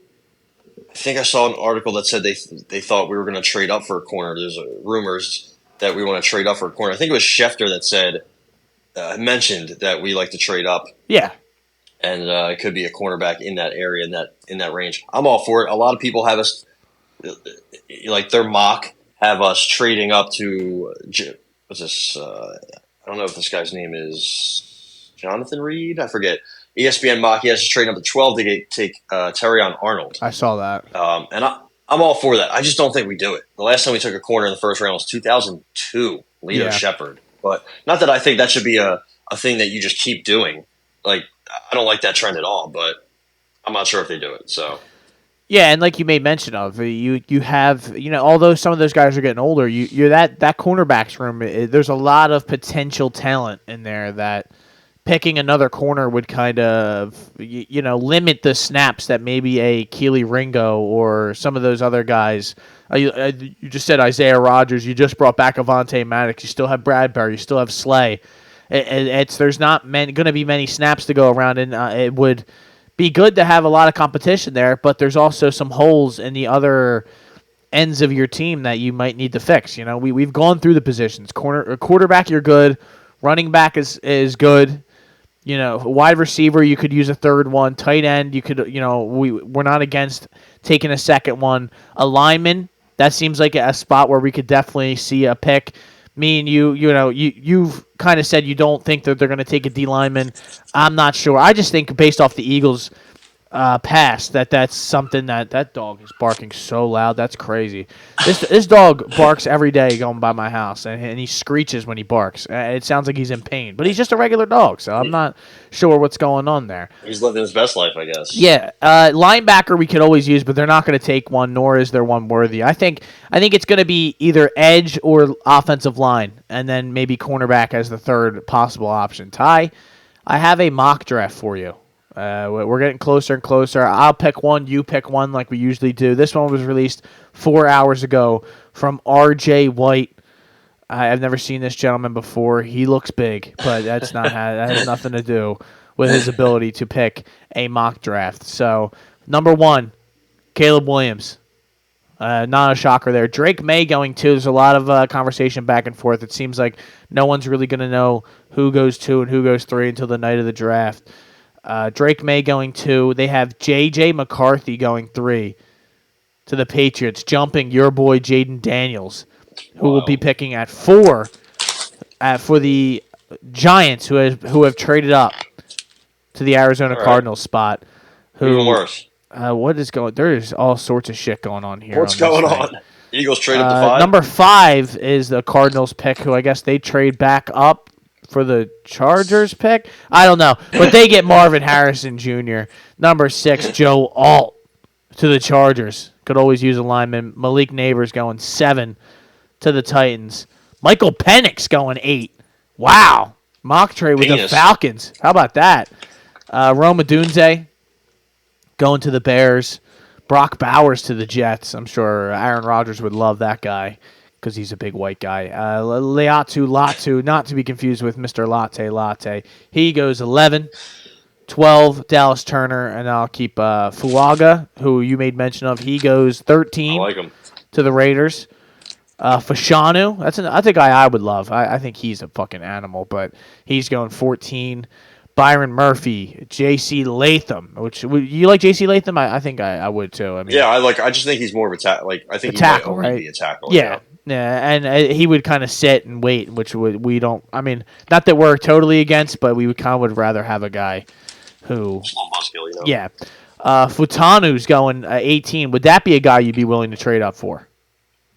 think I saw an article that said they thought we were going to trade up for a corner. There's rumors that we want to trade up for a corner. I think it was Schefter that said mentioned that we like to trade up. Yeah. And it could be a cornerback in that area, in that range. I'm all for it. A lot of people have us like their mock have us trading up to what's this? I don't know if this guy's name is Jonathan Reed. I forget. ESPN mock, he has to trade up to 12 to take Terrion Arnold. I saw that. And I'm all for that. I just don't think we do it. The last time we took a corner in the first round was 2002, Leo Shepard. But not that I think that should be a thing that you just keep doing. Like, I don't like that trend at all, but I'm not sure if they do it. So. Yeah, and like you made mention of, you have, although some of those guys are getting older, you're that cornerbacks room, there's a lot of potential talent in there that picking another corner would kind of, limit the snaps that maybe a Keely Ringo or some of those other guys. You just said Isaiah Rodgers. You just brought back Avonte Maddox. You still have Bradbury. You still have Slay. There's not going to be many snaps to go around, and it would be good to have a lot of competition there, but there's also some holes in the other ends of your team that you might need to fix. We've gone through the positions. Quarterback, you're good. Running back is good. Wide receiver, you could use a third one. Tight end, you could. We're not against taking a second one. A lineman, that seems like a spot where we could definitely see a pick. Me and you've kind of said you don't think that they're going to take a D lineman. I'm not sure. I just think based off the Eagles' past that's something that dog is barking so loud. That's crazy. This dog barks every day going by my house, and he screeches when he barks. It sounds like he's in pain, but he's just a regular dog, so I'm not sure what's going on there. He's living his best life, I guess. Yeah, linebacker we could always use, but they're not going to take one, nor is there one worthy. I think it's going to be either edge or offensive line, and then maybe cornerback as the third possible option. Ty, I have a mock draft for you. We're getting closer and closer. I'll pick one, you pick one like we usually do. This one was released 4 hours ago from R.J. White. I've never seen this gentleman before. He looks big, but that has nothing to do with his ability to pick a mock draft. So, number 1, Caleb Williams. Not a shocker there. Drake May going 2. There's a lot of conversation back and forth. It seems like no one's really going to know who goes 2 and who goes 3 until the night of the draft. Drake May going 2. They have J.J. McCarthy going 3 to the Patriots, jumping your boy Jaden Daniels, who will be picking at 4 for the Giants, who have traded up to the Arizona Cardinals spot. Even worse. What is going? There is all sorts of shit going on here. What's going on? Eagles trade up to 5. Number 5 is the Cardinals pick, who I guess they trade back up for the Chargers pick. I don't know, but they get Marvin Harrison Jr. Number 6, Joe Alt to the Chargers. Could always use a lineman. Malik Neighbors going 7 to the Titans. Michael Penix going 8. Wow. Mock trade with the Falcons. How about that? Rome Odunze going to the Bears. Brock Bowers to the Jets. I'm sure Aaron Rodgers would love that guy because he's a big white guy. Leatu Latu, not to be confused with Mr. Latte. He goes 11. 12, Dallas Turner, and I'll keep Fuaga, who you made mention of. He goes 13 I like him. to the Raiders. Fashanu, that's a guy I would love. I think he's a fucking animal, but he's going 14. Byron Murphy, J.C. Latham, you like J.C. Latham? I think I would too. I mean, yeah, I just think he's more of a tackle. I think a tackle, he might right? be a tackle. Yeah, and he would kind of sit and wait, which we don't. I mean, not that we're totally against, but we would rather have a guy who. Just a little muscular, you know? Yeah, Futanu's going 18. Would that be a guy you'd be willing to trade up for?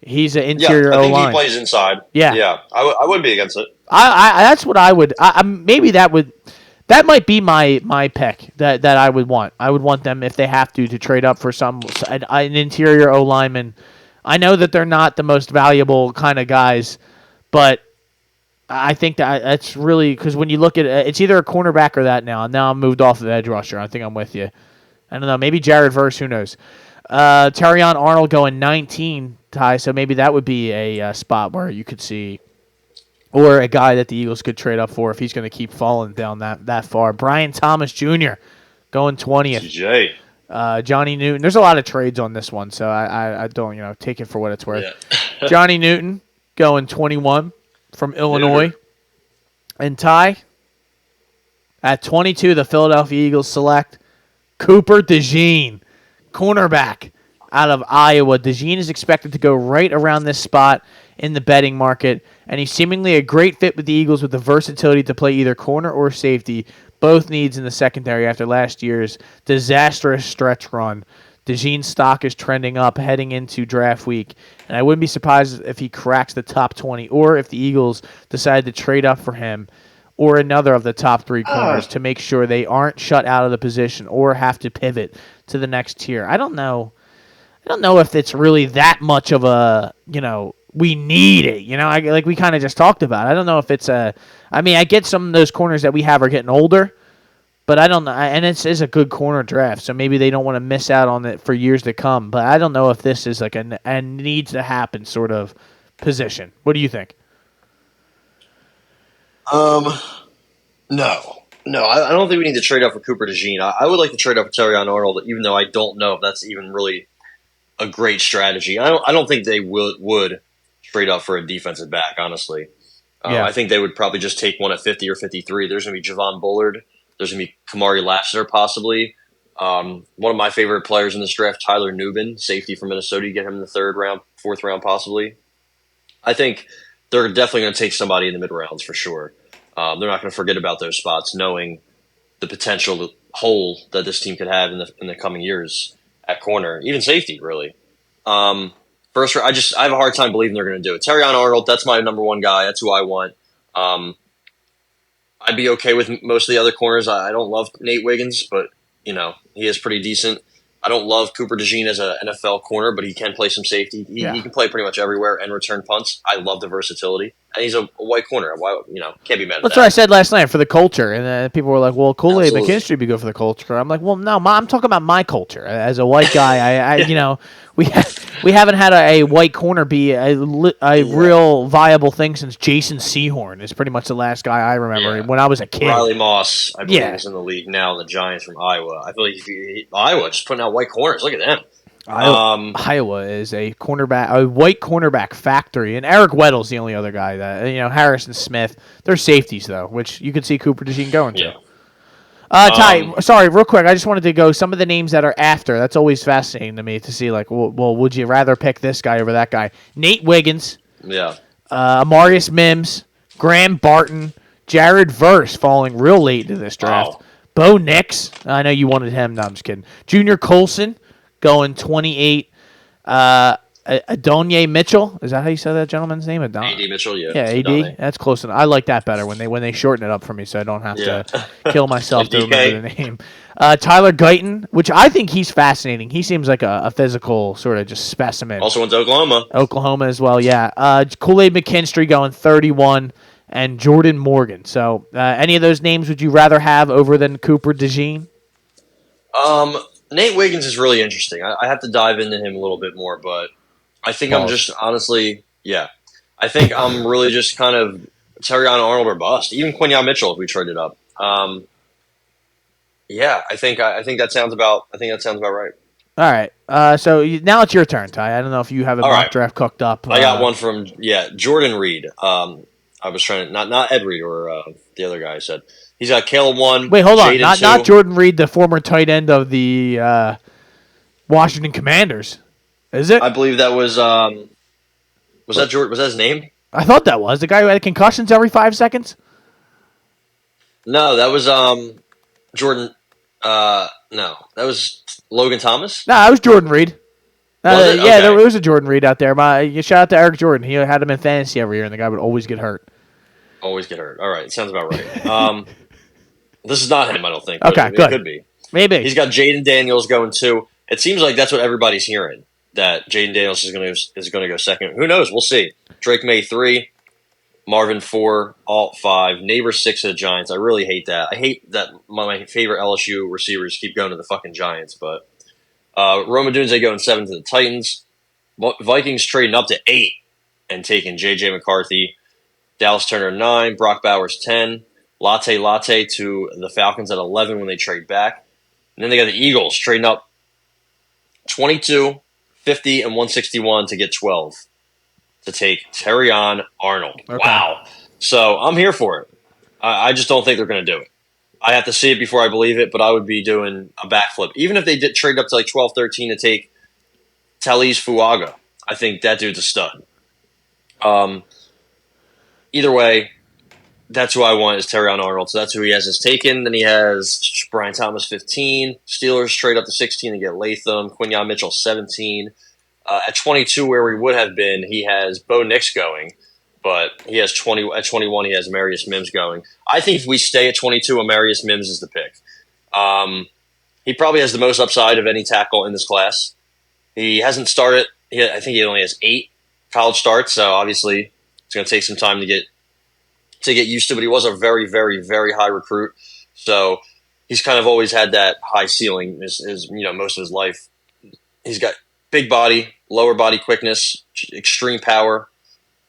He's an interior O-line. I think he plays inside. Yeah. I wouldn't be against it. That's what I would. Maybe that would. That might be my pick that I would want. I would want them, if they have to trade up for an interior O lineman. I know that they're not the most valuable kind of guys, but I think that's really because when you look at it, it's either a cornerback or that now. Now I'm moved off of edge rusher. I think I'm with you. I don't know. Maybe Jared Verse. Who knows? Terrion Arnold going 19, Ty. So maybe that would be a spot where you could see. Or a guy that the Eagles could trade up for if he's going to keep falling down that far. Brian Thomas Jr. going 20th. CJ. Johnny Newton. There's a lot of trades on this one, so I don't take it for what it's worth. Yeah. Johnny Newton going 21 from Illinois. And Ty, at 22, the Philadelphia Eagles select Cooper DeJean, cornerback out of Iowa. DeJean is expected to go right around this spot in the betting market, and he's seemingly a great fit with the Eagles with the versatility to play either corner or safety, both needs in the secondary after last year's disastrous stretch run. DeJean's stock is trending up heading into draft week, and I wouldn't be surprised if he cracks the top 20 or if the Eagles decide to trade up for him or another of the top 3 corners to make sure they aren't shut out of the position or have to pivot to the next tier. I don't know if it's really that much of a, we need it, like we kind of just talked about. I don't know if it's I get some of those corners that we have are getting older, but I don't know, and it is a good corner draft, so maybe they don't want to miss out on it for years to come, but I don't know if this is like a needs to happen sort of position. What do you think? No, I don't think we need to trade up for Cooper DeJean. I would like to trade up for Terrion Arnold, even though I don't know if that's even really a great strategy. I don't think they would trade up for a defensive back, honestly. I think they would probably just take one at 50 or 53. There's going to be Javon Bullard. There's going to be Kamari Lassiter, possibly. One of my favorite players in this draft, Tyler Nubin, safety from Minnesota. You get him in the 3rd round, 4th round, possibly. I think they're definitely going to take somebody in the mid-rounds for sure. They're not going to forget about those spots, knowing the potential hole that this team could have in the coming years at corner, even safety, really. First, I have a hard time believing they're going to do it. Terrion Arnold, that's my number 1 guy. That's who I want. I'd be okay with most of the other corners. I don't love Nate Wiggins, but he is pretty decent. I don't love Cooper DeJean as an NFL corner, but he can play some safety. He can play pretty much everywhere and return punts. I love the versatility. and he's a white corner. Why, can't be mad at That's that. what I said last night for the culture, and people were like, "Well, Kool-Aid Absolutely. McKinstry would be good for the culture." I'm like, "Well, no, I'm talking about my culture as a white guy. We haven't had a white corner be a real viable thing since Jason Sehorn is pretty much the last guy I remember when I was a kid. Riley Moss, I believe, is in the league now. The Giants from Iowa. I feel like Iowa just putting out white corners. Look at them. Iowa is a white cornerback factory, and Eric Weddle's the only other guy that Harrison Smith. They're safeties though, which you could see Cooper DeJean going to. Ty, sorry, real quick, I just wanted to go some of the names that are after. That's always fascinating to me to see. Like, well, would you rather pick this guy over that guy? Nate Wiggins, Amarius Mims, Graham Barton, Jared Verse falling real late into this draft. Wow. Bo Nix, I know you wanted him. No, I'm just kidding. Junior Colson. Going 28, Adonye Mitchell. Is that how you say that gentleman's name? AD Mitchell, yeah. Yeah, AD. Adonye. That's close enough. I like that better when they shorten it up for me, so I don't have to kill myself to remember the name. Tyler Guyton, which I think he's fascinating. He seems like a physical sort of just specimen. Also went to Oklahoma. Oklahoma as well, yeah. Kool-Aid McKinstry going 31, and Jordan Morgan. So, any of those names would you rather have over than Cooper DeJean? Nate Wiggins is really interesting. I have to dive into him a little bit more, but I think I'm just honestly, I think I'm really just kind of Terrion Arnold or bust. Even Quinyon Mitchell if we traded up. I think that sounds about right. All right. So now it's your turn, Ty. I don't know if you have a mock draft cooked up. I got one from Jordan Reed. I was trying to not Ed Reed or the other guy I said. He's got Caleb 1. Wait, hold on. Jaden 2. Not Jordan Reed, the former tight end of the Washington Commanders. Is it? I believe that was that Jordan? Was that his name? I thought that was the guy who had concussions every 5 seconds. No, that was Jordan. No, that was Logan Thomas. No, that was Jordan Reed. Was it? Yeah, Okay. there was a Jordan Reed out there. Shout out to Eric Jordan. He had him in fantasy every year, and the guy would always get hurt. Always get hurt. All right, sounds about right. This is not him, I don't think. Okay, It good. could be. Maybe. He's got Jaden Daniels going 2. It seems like that's what everybody's hearing. That Jaden Daniels is going to go second. Who knows? We'll see. Drake May 3, Marvin 4, Alt 5, Neighbor 6 of the Giants. I really hate that. I hate that my favorite LSU receivers keep going to the fucking Giants. But Roma Dunze going 7 to the Titans. Vikings trading up to 8 and taking J.J. McCarthy. Dallas Turner 9, Brock Bowers 10, Latte to the Falcons at 11 when they trade back. And then they got the Eagles trading up 22, 50, and 161 to get 12 to take Terrion Arnold. Okay. Wow. So I'm here for it. I just don't think they're going to do it. I have to see it before I believe it, but I would be doing a backflip. Even if they did trade up to like 12, 13 to take Talise Fuaga, I think that dude's a stud. Either way, that's who I want is Terrion Arnold. So that's who he has as taken. Then he has Brian Thomas 15. Steelers trade up to 16 to get Latham. Quinyon Mitchell 17. At 22, where we would have been, he has Bo Nix going. But he has 20. At 21, he has Amarius Mims going. I think if we stay at 22, Amarius Mims is the pick. He probably has the most upside of any tackle in this class. He hasn't started. I think he only has 8 college starts, so obviously it's going to take some time to get used to, but he was a very, very, very high recruit. So he's kind of always had that high ceiling most of his life. He's got big body, lower body quickness, extreme power,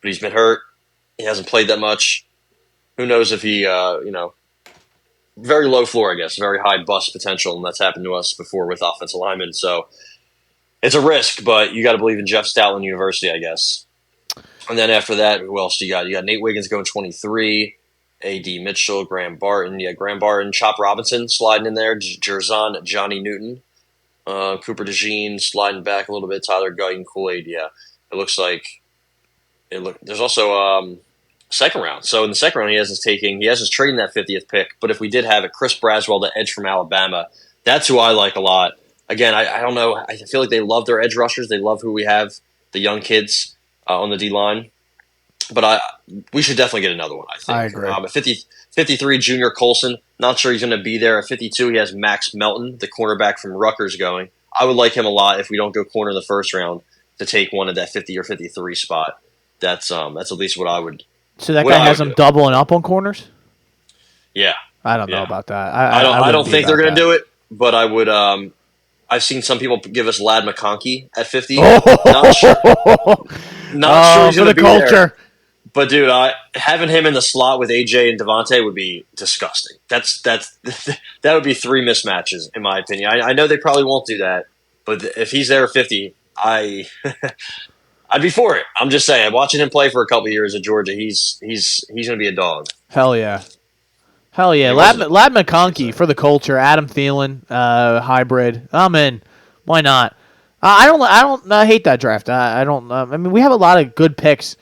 but he's been hurt. He hasn't played that much. Who knows if he, very low floor, I guess, very high bust potential, and that's happened to us before with offensive linemen. So it's a risk, but you got to believe in Jeff Stoutland University, I guess. And then after that, who else do you got? You got Nate Wiggins going 23, A.D. Mitchell, Graham Barton. Yeah, Graham Barton, Chop Robinson sliding in there, Jerzon, Johnny Newton, Cooper DeJean sliding back a little bit, Tyler Guyton, Kool-Aid. Yeah, it looks like there's also second round. So in the second round, he has his trading that 50th pick. But if we did have it, Chris Braswell, the edge from Alabama, that's who I like a lot. Again, I don't know. I feel like they love their edge rushers. They love who we have, the young kids. On the D-line. But we should definitely get another one, I think. I agree. At 53, Junior Colson. Not sure he's going to be there. At 52, he has Max Melton, the cornerback from Rutgers, going. I would like him a lot if we don't go corner in the first round to take one at that 50 or 53 spot. That's at least what I would So that What guy I has would him do. doubling up on corners? Yeah. I don't know Yeah. about that. I don't think they're going to do it, but I would. I've seen some people give us Lad McConkey at 50. Not sure. Not sure he's For going to the be there. culture. But dude, having him in the slot with AJ and Devontae would be disgusting. That's that would be 3 mismatches in my opinion. I know they probably won't do that, but if he's there at 50, I'd be for it. I'm just saying, watching him play for a couple years at Georgia, he's going to be a dog. Hell yeah. Hell yeah. He Lad wasn't- McConkey for the culture. Adam Thielen, hybrid. I'm in. Why not? I don't hate that draft. I don't. I mean, we have a lot of good picks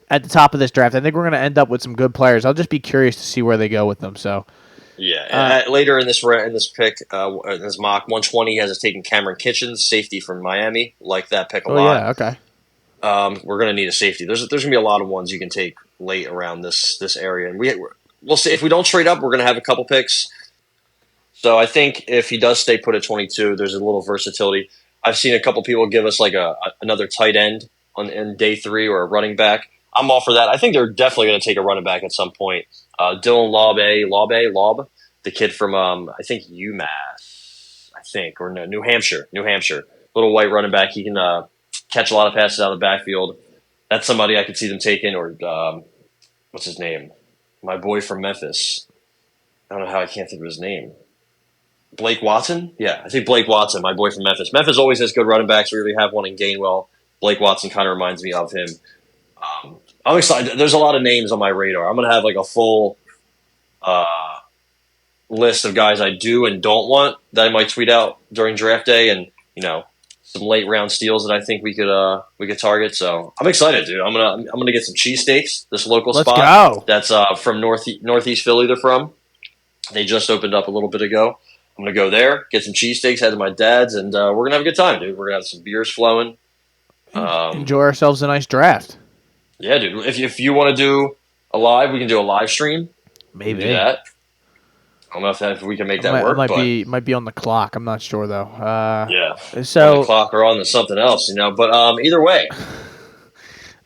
at the top of this draft. I think we're going to end up with some good players. I'll just be curious to see where they go with them. So Yeah, later in this pick, in this mock, 120 has us taking Cameron Kitchens, safety from Miami. Like that pick a lot. yeah, okay. We're going to need a safety. There's going to be a lot of ones you can take late around this area, and we'll see if we don't trade up. We're going to have a couple picks. So I think if he does stay put at 22, there's a little versatility. I've seen a couple people give us like another tight end in day 3 or a running back. I'm all for that. I think they're definitely going to take a running back at some point. Dylan Lob, the kid from I think UMass, or no, New Hampshire, little white running back. He can catch a lot of passes out of the backfield. That's somebody I could see them taking. Or what's his name? My boy from Memphis. I don't know how I can't think of his name. Blake Watson? Yeah, I think Blake Watson, my boy from Memphis. Memphis always has good running backs. We really have one in Gainwell. Blake Watson kind of reminds me of him. I'm excited. There's a lot of names on my radar. I'm going to have like a full list of guys I do and don't want that I might tweet out during draft day, and some late round steals that I think we could target. So I'm excited, dude. I'm gonna get some cheesesteaks. This local Let's spot go. that's from northeast Philly. They're from. They just opened up a little bit ago. I'm gonna go there, get some cheesesteaks, head to my dad's, and we're gonna have a good time, dude. We're gonna have some beers flowing. Enjoy ourselves a nice draft. Yeah, dude. If you want to do a live, we can do a live stream. Maybe. Do that. I don't know if we can make that work. Might be on the clock. I'm not sure though. Yeah. So on the clock or on to something else, But either way,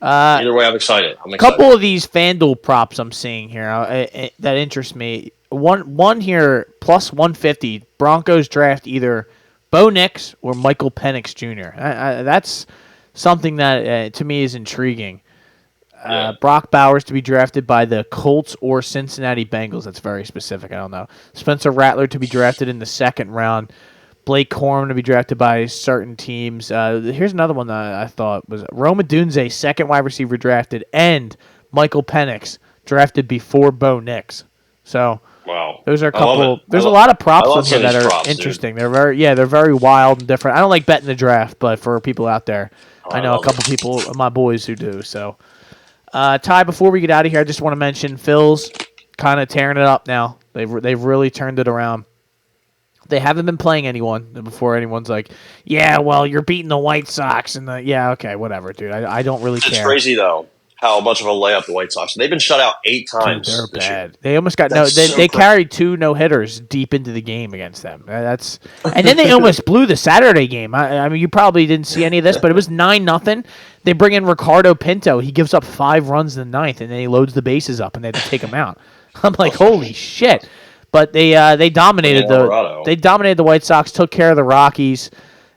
I'm excited. A couple of these FanDuel props I'm seeing here that interest me. One here plus 150. Broncos draft either Bo Nix or Michael Penix Jr. That's something that to me is intriguing. Brock Bowers to be drafted by the Colts or Cincinnati Bengals. That's very specific. I don't know. Spencer Rattler to be drafted in the 2nd round. Blake Corum to be drafted by certain teams. Here's another one that I thought was Rome Odunze, 2nd wide receiver drafted, and Michael Penix drafted before Bo Nix. So wow, those are a couple. There's a lot of props on here that are interesting. Dude. They're very wild and different. I don't like betting the draft, but for people out there, I know a couple people, my boys, who do. So. Ty, before we get out of here, I just want to mention Phil's kind of tearing it up now. They've really turned it around. They haven't been playing anyone before anyone's like, yeah, well, you're beating the White Sox. And yeah, okay, whatever, dude. I don't really care. It's crazy, though, how much of a layup the White Sox. They've been shut out 8 times. Dude, they're bad. They almost got they carried 2 no-hitters deep into the game against them. And then they almost blew the Saturday game. I mean, you probably didn't see any of this, but it was 9-0. They bring in Ricardo Pinto. He gives up 5 runs in the 9th, and then he loads the bases up, and they have to take him out. I'm like, holy shit! But they dominated the White Sox, took care of the Rockies,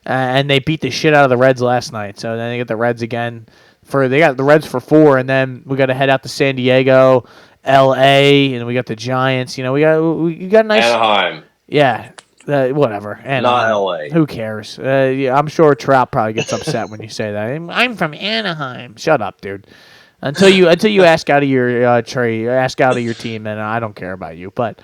and they beat the shit out of the Reds last night. So then they get the Reds again. They got the Reds for 4, and then we got to head out to San Diego, L.A., and we got the Giants. We got a nice Anaheim. Yeah. Whatever. Anaheim. Not L.A. Who cares? I'm sure Trout probably gets upset when you say that. I'm from Anaheim. Shut up, dude. Until you ask out of your ask out of your team, and I don't care about you. But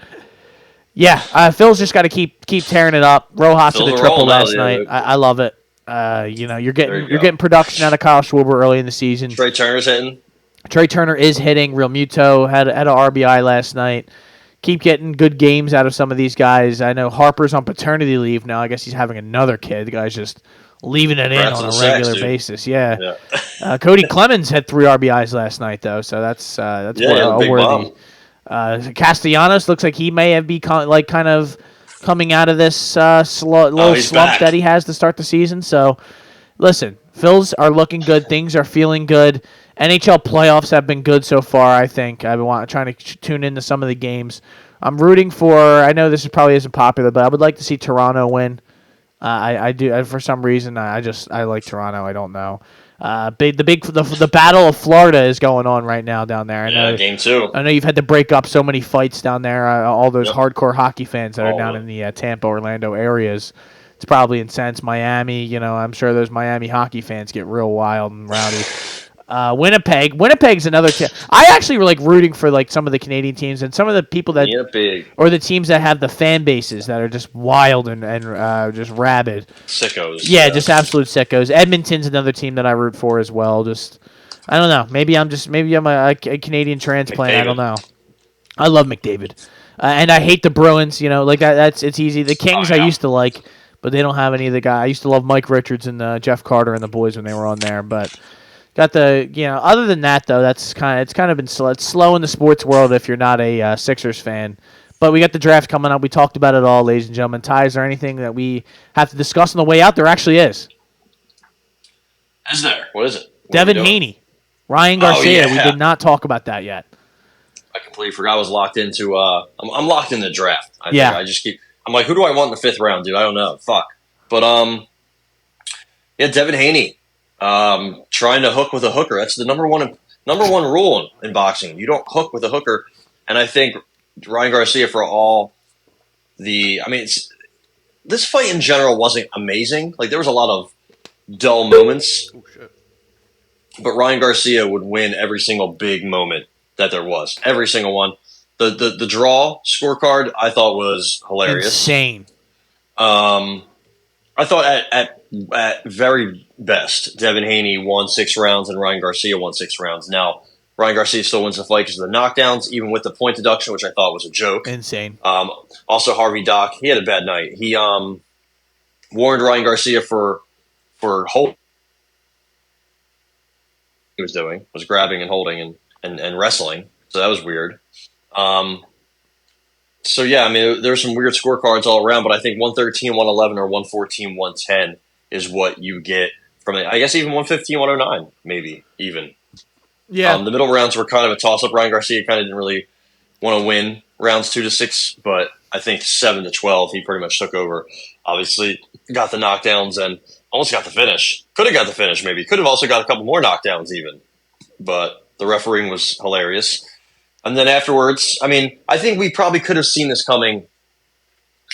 yeah, Phil's just got to keep tearing it up. Rojas to the triple last night. I love it. You're getting production out of Kyle Schwarber early in the season. Trey Turner's hitting. Trey Turner is hitting. Real Muto had an RBI last night. Keep getting good games out of some of these guys. I know Harper's on paternity leave now. I guess he's having another kid. The guy's just leaving it in on a regular basis. Yeah. Cody Clemens had 3 RBIs last night, though, so that's worthy. Castellanos looks like he may have become kind of coming out of this slump that he has to start the season. So, listen, Phils are looking good. Things are feeling good. NHL playoffs have been good so far, I think. I've been trying to tune into some of the games. I'm rooting for, I know this probably isn't popular, but I would like to see Toronto win. I do. For some reason, I like Toronto. I don't know. The Battle of Florida is going on right now down there. Game 2. I know you've had to break up so many fights down there. All those Yep. hardcore hockey fans that are All down of in the Tampa, Orlando areas. It's probably intense. Miami, I'm sure those Miami hockey fans get real wild and rowdy. Winnipeg's another team. I actually like rooting for like some of the Canadian teams and some of the people that Winnipeg. or the teams that have the fan bases that are just wild and just rabid. Sickos. Yeah, just absolute sickos. Edmonton's another team that I root for as well. Just I don't know. Maybe I'm a Canadian transplant. McDavid. I don't know. I love McDavid, and I hate the Bruins. Like that. It's easy. The Kings I used to like, but they don't have any of the guys. I used to love Mike Richards and Jeff Carter and the boys when they were on there, but. Got the Other than that though, it's kind of been slow. It's slow in the sports world if you're not a Sixers fan. But we got the draft coming up. We talked about it all, ladies and gentlemen. Ty, is there anything that we have to discuss on the way out? There actually is. Is there? What is it? Devin Haney, Ryan Garcia. yeah. We did not talk about that yet. I completely forgot I was locked into. I'm locked in the draft. I Yeah. think I just keep. I'm like, who do I want in the 5th round, dude? I don't know. Fuck. But yeah, Devin Haney. Trying to hook with a hooker. That's the number one rule in boxing. You don't hook with a hooker. And I think Ryan Garcia, for all the, this fight in general wasn't amazing. Like there was a lot of dull moments. Oh shit. But Ryan Garcia would win every single big moment that there was. Every single one. The draw scorecard I thought was hilarious. Insane. I thought at very best, Devin Haney won 6 rounds and Ryan Garcia won 6 rounds. Now, Ryan Garcia still wins the fight because of the knockdowns, even with the point deduction, which I thought was a joke. Insane. Also, Harvey Dock, he had a bad night. He warned Ryan Garcia for holding. He was grabbing and holding and wrestling. So that was weird. So yeah, there's some weird scorecards all around, but I think 113, 111, or 114, 110 is what you get from it. I guess even 115, 109, maybe even. Yeah. The middle rounds were kind of a toss-up. Ryan Garcia kind of didn't really want to win rounds 2 to 6, but I think 7 to 12, he pretty much took over. Obviously, got the knockdowns and almost got the finish. Could have got the finish, maybe. Could have also got a couple more knockdowns even. But the refereeing was hilarious. And then afterwards, I think we probably could have seen this coming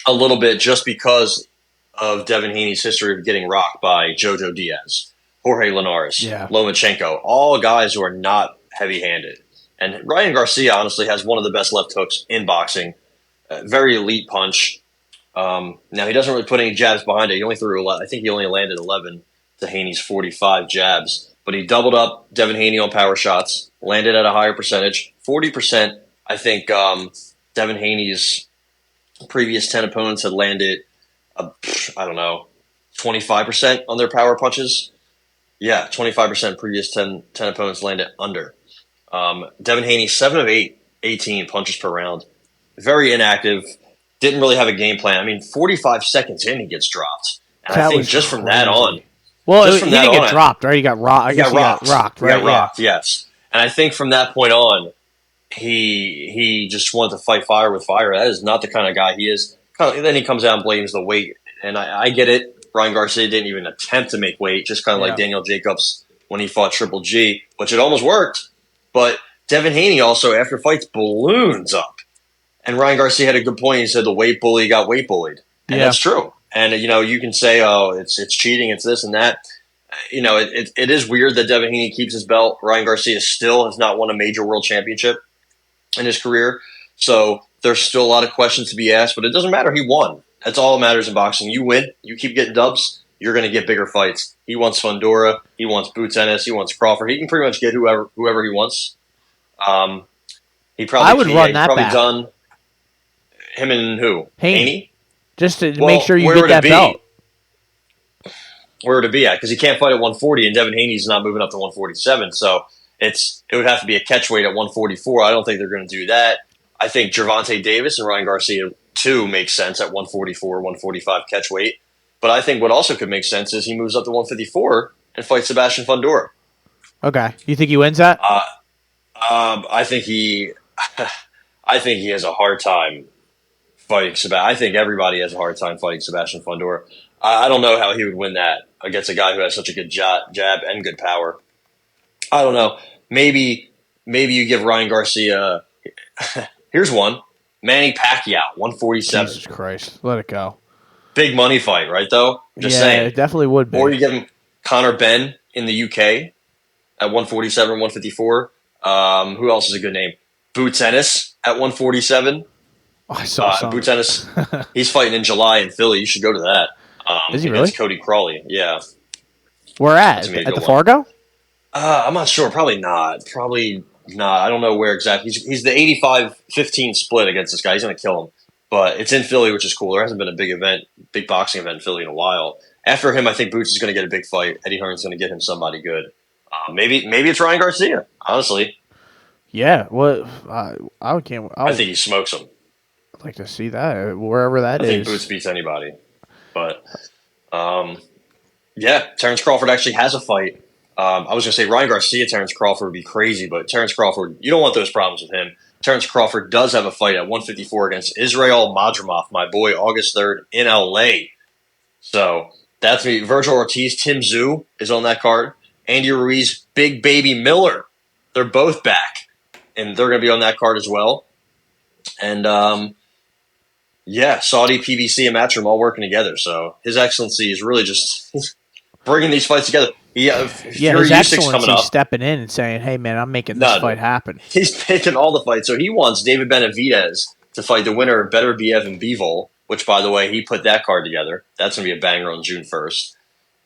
a little bit just because of Devin Haney's history of getting rocked by Jojo Diaz, Jorge Linares, Lomachenko, all guys who are not heavy-handed. And Ryan Garcia honestly has one of the best left hooks in boxing. Very elite punch. Now, he doesn't really put any jabs behind it. He only threw 11. I think he only landed 11 to Haney's 45 jabs. But he doubled up Devin Haney on power shots, landed at a higher percentage. 40%, I think Devin Haney's previous 10 opponents had landed, 25% on their power punches. Yeah, 25% previous 10 opponents landed under. Devin Haney, 7 of 18 punches per round. Very inactive. Didn't really have a game plan. 45 seconds in, he gets dropped. And I think just from that on. Well, he didn't get dropped, right? He got rocked. I guess he got rocked, right? He got rocked, yes. And I think from that point on, he just wanted to fight fire with fire. That is not the kind of guy he is. Then he comes out and blames the weight. And I get it. Ryan Garcia didn't even attempt to make weight, just kind of like Daniel Jacobs when he fought Triple G, which it almost worked. But Devin Haney also, after fights, balloons up. And Ryan Garcia had a good point. He said the weight bully got weight bullied. And that's true. And, you can say, it's cheating, it's this and that. It is weird that Devin Haney keeps his belt. Ryan Garcia still has not won a major world championship in his career. So there's still a lot of questions to be asked, but it doesn't matter. He won. That's all that matters in boxing. You win. You keep getting dubs. You're going to get bigger fights. He wants Fundora. He wants Boots Ennis. He wants Crawford. He can pretty much get whoever he wants. He probably I would run that back. Done him and who? Haney? Just to make sure you get that belt. Where would it be at? Because he can't fight at 140, and Devin Haney's not moving up to 147. So it would have to be a catch weight at 144. I don't think they're going to do that. I think Gervonta Davis and Ryan Garcia, too, makes sense at 144, 145 catch weight. But I think what also could make sense is he moves up to 154 and fights Sebastian Fundora. Okay. You think he wins that? I think he, I think he has a hard time fighting Sebastian. I think everybody has a hard time fighting Sebastian Fundora. I don't know how he would win that against a guy who has such a good jab and good power. I don't know. Maybe you give Ryan Garcia. Here's one: Manny Pacquiao, 147. Jesus Christ. Let it go. Big money fight, right? Though, just saying. It definitely would be. Or you give him Conor Benn in the UK at 147, 154. Who else is a good name? Boots Ennis at 147. Oh, I saw something. Boots Ennis, he's fighting in July in Philly. You should go to that. Is he against really? Cody Crawley. Yeah. Where at? To me, a At good the one. Fargo? I'm not sure. Probably not. Probably not. I don't know where exactly. He's the 85-15 split against this guy. He's going to kill him. But it's in Philly, which is cool. There hasn't been a big boxing event in Philly in a while. After him, I think Boots is going to get a big fight. Eddie Hearn's going to get him somebody good. Maybe it's Ryan Garcia. Honestly, Yeah. What? I would I think he smokes him. like to see that wherever that I is. think Boots beats anybody. But yeah, Terrence Crawford actually has a fight. I was going to say Ryan Garcia, Terrence Crawford would be crazy, but Terrence Crawford, you don't want those problems with him. Terrence Crawford does have a fight at 154 against Israel Madrimov, my boy, August 3rd in LA. So that's me. Virgil Ortiz, Tim Tszyu is on that card. Andy Ruiz, Big Baby Miller. They're both back, and they're going to be on that card as well. And yeah, Saudi, PBC, and Matchroom all working together. So His Excellency is really just bringing these fights together. His Excellency stepping in and saying, "Hey, man, I'm making this fight happen." He's picking all the fights. So he wants David Benavidez to fight the winner of Beterbiev and Bivol, which, by the way, he put that card together. That's going to be a banger on June 1st.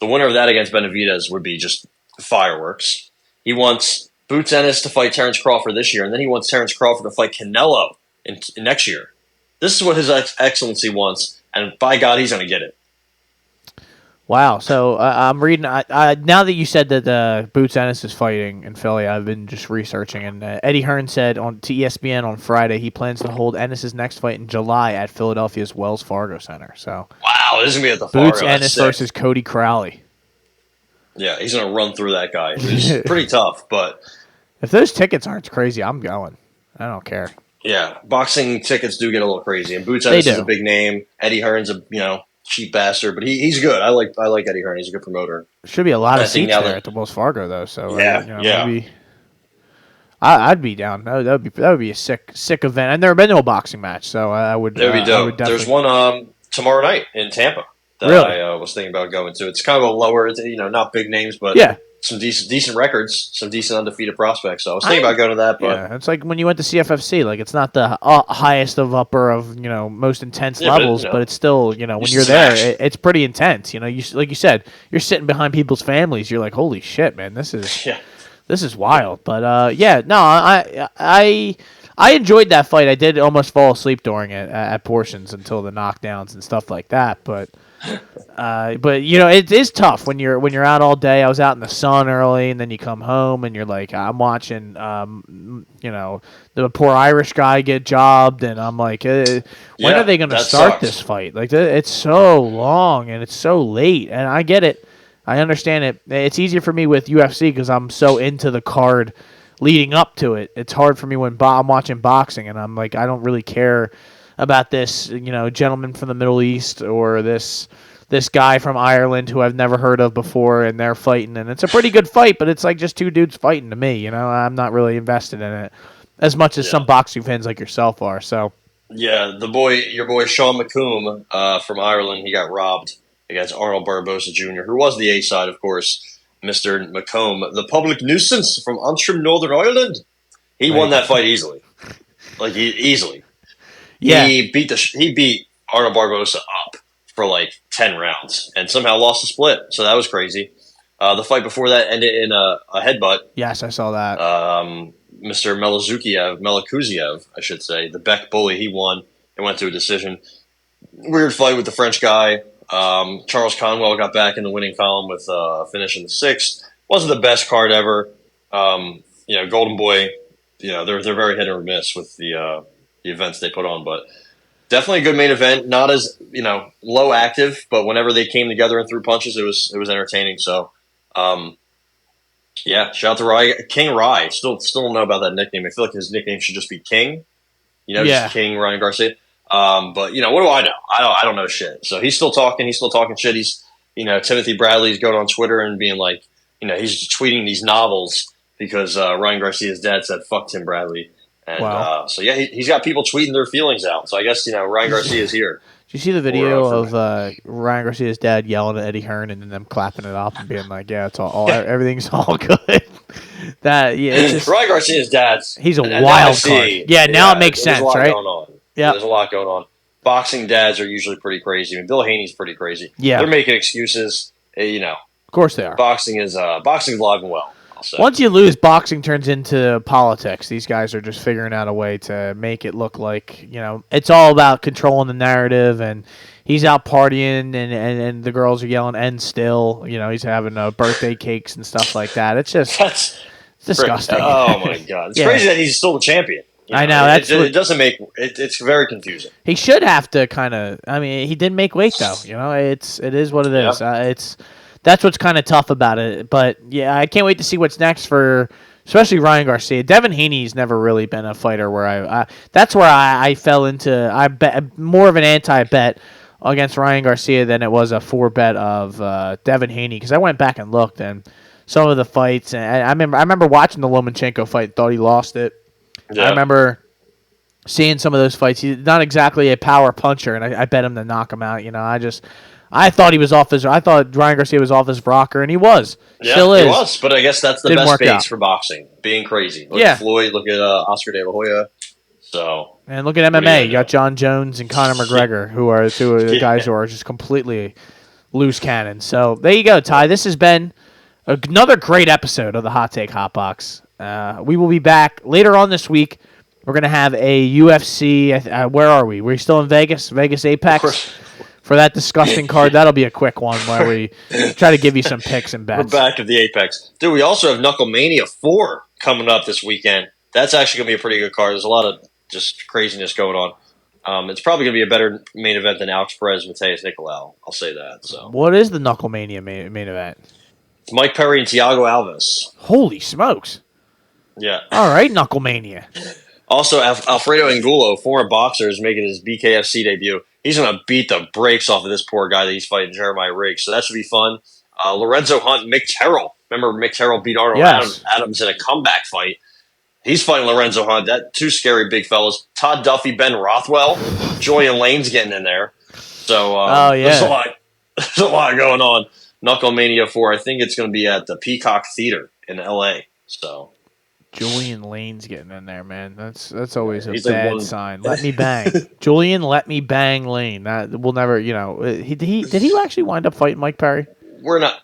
The winner of that against Benavidez would be just fireworks. He wants Boots Ennis to fight Terrence Crawford this year, and then he wants Terrence Crawford to fight Canelo in next year. This is what His Excellency wants, and by God, he's going to get it. Wow. So I'm reading. Now that you said that Boots Ennis is fighting in Philly, I've been just researching, and Eddie Hearn said on ESPN on Friday he plans to hold Ennis's next fight in July at Philadelphia's Wells Fargo Center. So wow, this is going to be at the Fargo. Boots Ennis versus Cody Crowley. Yeah, he's going to run through that guy. He's pretty tough, but if those tickets aren't crazy, I'm going. I don't care. Yeah, boxing tickets do get a little crazy, and Boots Ennis is a big name. Eddie Hearn's a cheap bastard, but he's good. I like Eddie Hearn. He's a good promoter. Should be a lot of seats there at the Wells Fargo though. So yeah. Maybe I'd be down. That would be a sick event. I've never been to a boxing match, so I would. That would be dope. There's one tomorrow night in Tampa that I was thinking about going to. It's kind of a lower, not big names, but some decent records, some decent undefeated prospects. So I was thinking about going to that. But it's like when you went to CFFC. Like it's not the highest of upper of most intense levels, but it's still when you're there, it's pretty intense. You like you said, you're sitting behind people's families. You're like, holy shit, man, this is wild. But I enjoyed that fight. I did almost fall asleep during it at portions until the knockdowns and stuff like that. But it is tough when you're out all day. I was out in the sun early, and then you come home and you're like, I'm watching, the poor Irish guy get jobbed, and I'm like, when are they going to start this fight? Like, it's so long and it's so late, and I get it. I understand it. It's easier for me with UFC because I'm so into the card leading up to it. It's hard for me when I'm watching boxing, and I'm like, I don't really care about this, gentleman from the Middle East or this guy from Ireland who I've never heard of before, and they're fighting, and it's a pretty good fight, but it's like just two dudes fighting to me. I'm not really invested in it as much as some boxing fans like yourself are. So yeah, your boy Sean McComb from Ireland, he got robbed against Arnold Barbosa Jr., who was the A side, of course. Mr. McComb, the public nuisance from Antrim, Northern Ireland. He won that fight easily, easily. Yeah, he beat Arnold Barbosa up for like 10 rounds and somehow lost the split. So that was crazy. The fight before that ended in a headbutt. Yes, I saw that. Mr. Melakuziev, I should say, the Beck bully, he won. It went to a decision. Weird fight with the French guy. Charles Conwell got back in the winning column with a finish in the 6th. Wasn't the best card ever. Golden Boy, they're very hit or miss with the events they put on, but definitely a good main event. Not as low active, but whenever they came together and threw punches, it was entertaining. So Yeah, shout out to Rye, King Rye. Still don't know about that nickname. I feel like his nickname should just be King. Yeah. Just King Ryan Garcia. But what do I know? I don't know shit. So he's still talking. He's still talking shit. He's Timothy Bradley's going on Twitter and being like, he's tweeting these novels because Ryan Garcia's dad said fuck Tim Bradley. And Wow. so he's got people tweeting their feelings out. So I guess Ryan Garcia's here. Did you see the video of Ryan Garcia's dad yelling at Eddie Hearn and then them clapping it up and being like, "Yeah, it's all everything's all good." It's just, Ryan Garcia's dad's he's a wild card. Yeah, now it makes sense, right? Yeah, there's a lot going on. Boxing dads are usually pretty crazy. I mean, Bill Haney's pretty crazy. Yeah, they're making excuses. Of course they are. Boxing is alive and well. Once you lose, boxing turns into politics. These guys are just figuring out a way to make it look like, it's all about controlling the narrative, and he's out partying, and the girls are yelling, "And still," he's having birthday cakes and stuff like that. It's just it's disgusting. Oh, my God. It's crazy that he's still the champion. I know. It doesn't make it. It's very confusing. He should have to kind of. I mean, he didn't make weight though. It is what it is. That's what's kind of tough about it. But yeah, I can't wait to see what's next for especially Ryan Garcia. Devin Haney's never really been a fighter where that's where I fell into. I bet more of an anti-bet against Ryan Garcia than it was a for-bet of Devin Haney, because I went back and looked and some of the fights, and I remember watching the Lomachenko fight, thought he lost it. Yeah. I remember seeing some of those fights. He's not exactly a power puncher, and I bet him to knock him out. I thought he was off his. I thought Ryan Garcia was off his rocker, and he was. Yeah, still is. He was. But I guess that's the best base for boxing, being crazy. Look at Floyd. Look at Oscar De La Hoya. So and look at MMA. You got John Jones and Conor McGregor, who are two of the guys who are just completely loose cannons. So there you go, Ty. This has been another great episode of the Hot Take Hot Box. We will be back later on this week. We're going to have a UFC. Where are we? We're still in Vegas? Vegas Apex? For that disgusting card. That'll be a quick one where we try to give you some picks and bets. We're back at the Apex. Dude, we also have Knucklemania 4 coming up this weekend. That's actually going to be a pretty good card. There's a lot of just craziness going on. It's probably going to be a better main event than Alex Perez, Mateus Nicolau. I'll say that. So, what is the Knucklemania main event? It's Mike Perry and Thiago Alves. Holy smokes. Yeah. All right, Knucklemania. Also, Alfredo Angulo, former boxer, is making his BKFC debut. He's going to beat the brakes off of this poor guy that he's fighting, Jeremiah Riggs. So that should be fun. Lorenzo Hunt, Mick Terrell. Remember Mick Terrell beat Arnold Adams in a comeback fight. He's fighting Lorenzo Hunt. That two scary big fellas. Todd Duffy, Ben Rothwell, Julian Lane's getting in there. So there's a lot going on. Knucklemania 4. I think it's going to be at the Peacock Theater in L.A. So Julian Lane's getting in there, man. That's always a bad sign. Let me bang, Julian. Let me bang Lane. That will never. Did he actually wind up fighting Mike Perry? We're not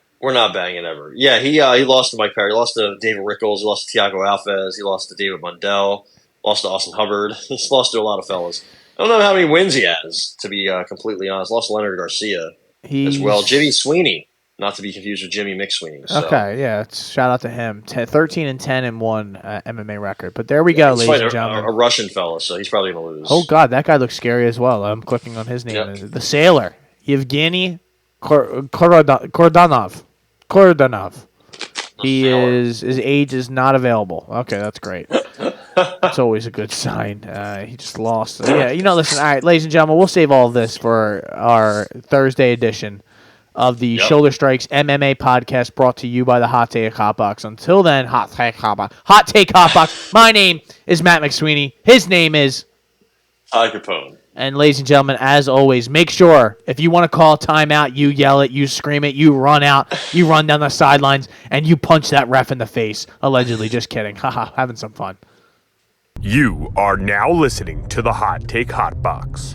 banging ever. Yeah, he lost to Mike Perry. He lost to David Rickles. He lost to Thiago Alves. He lost to David Mundell. Lost to Austin Hubbard. He's lost to a lot of fellas. I don't know how many wins he has, to be completely honest. Lost to Leonard Garcia as well. Jimmy Sweeney. Not to be confused with Jimmy McSweeney. So. Okay, yeah. Shout out to him. 13-10-1 MMA record. But there we go, ladies and gentlemen. A Russian fella, so he's probably going to lose. Oh, God, that guy looks scary as well. I'm clicking on his name. Yep. The Sailor, Yevgeny Kordanov. His age is not available. Okay, that's great. That's always a good sign. He just lost. Listen, all right, ladies and gentlemen, we'll save all of this for our Thursday edition of the Shoulder Strikes MMA podcast, brought to you by the Hot Take Hot Box. Until then, Hot Take Hot Box. My name is Matt McSweeney. His name is Capone. And ladies and gentlemen, as always, make sure if you want to call timeout, you yell it, you scream it, you run out, you run down the sidelines, and you punch that ref in the face. Allegedly, just kidding. Haha, having some fun. You are now listening to the Hot Take Hot Box.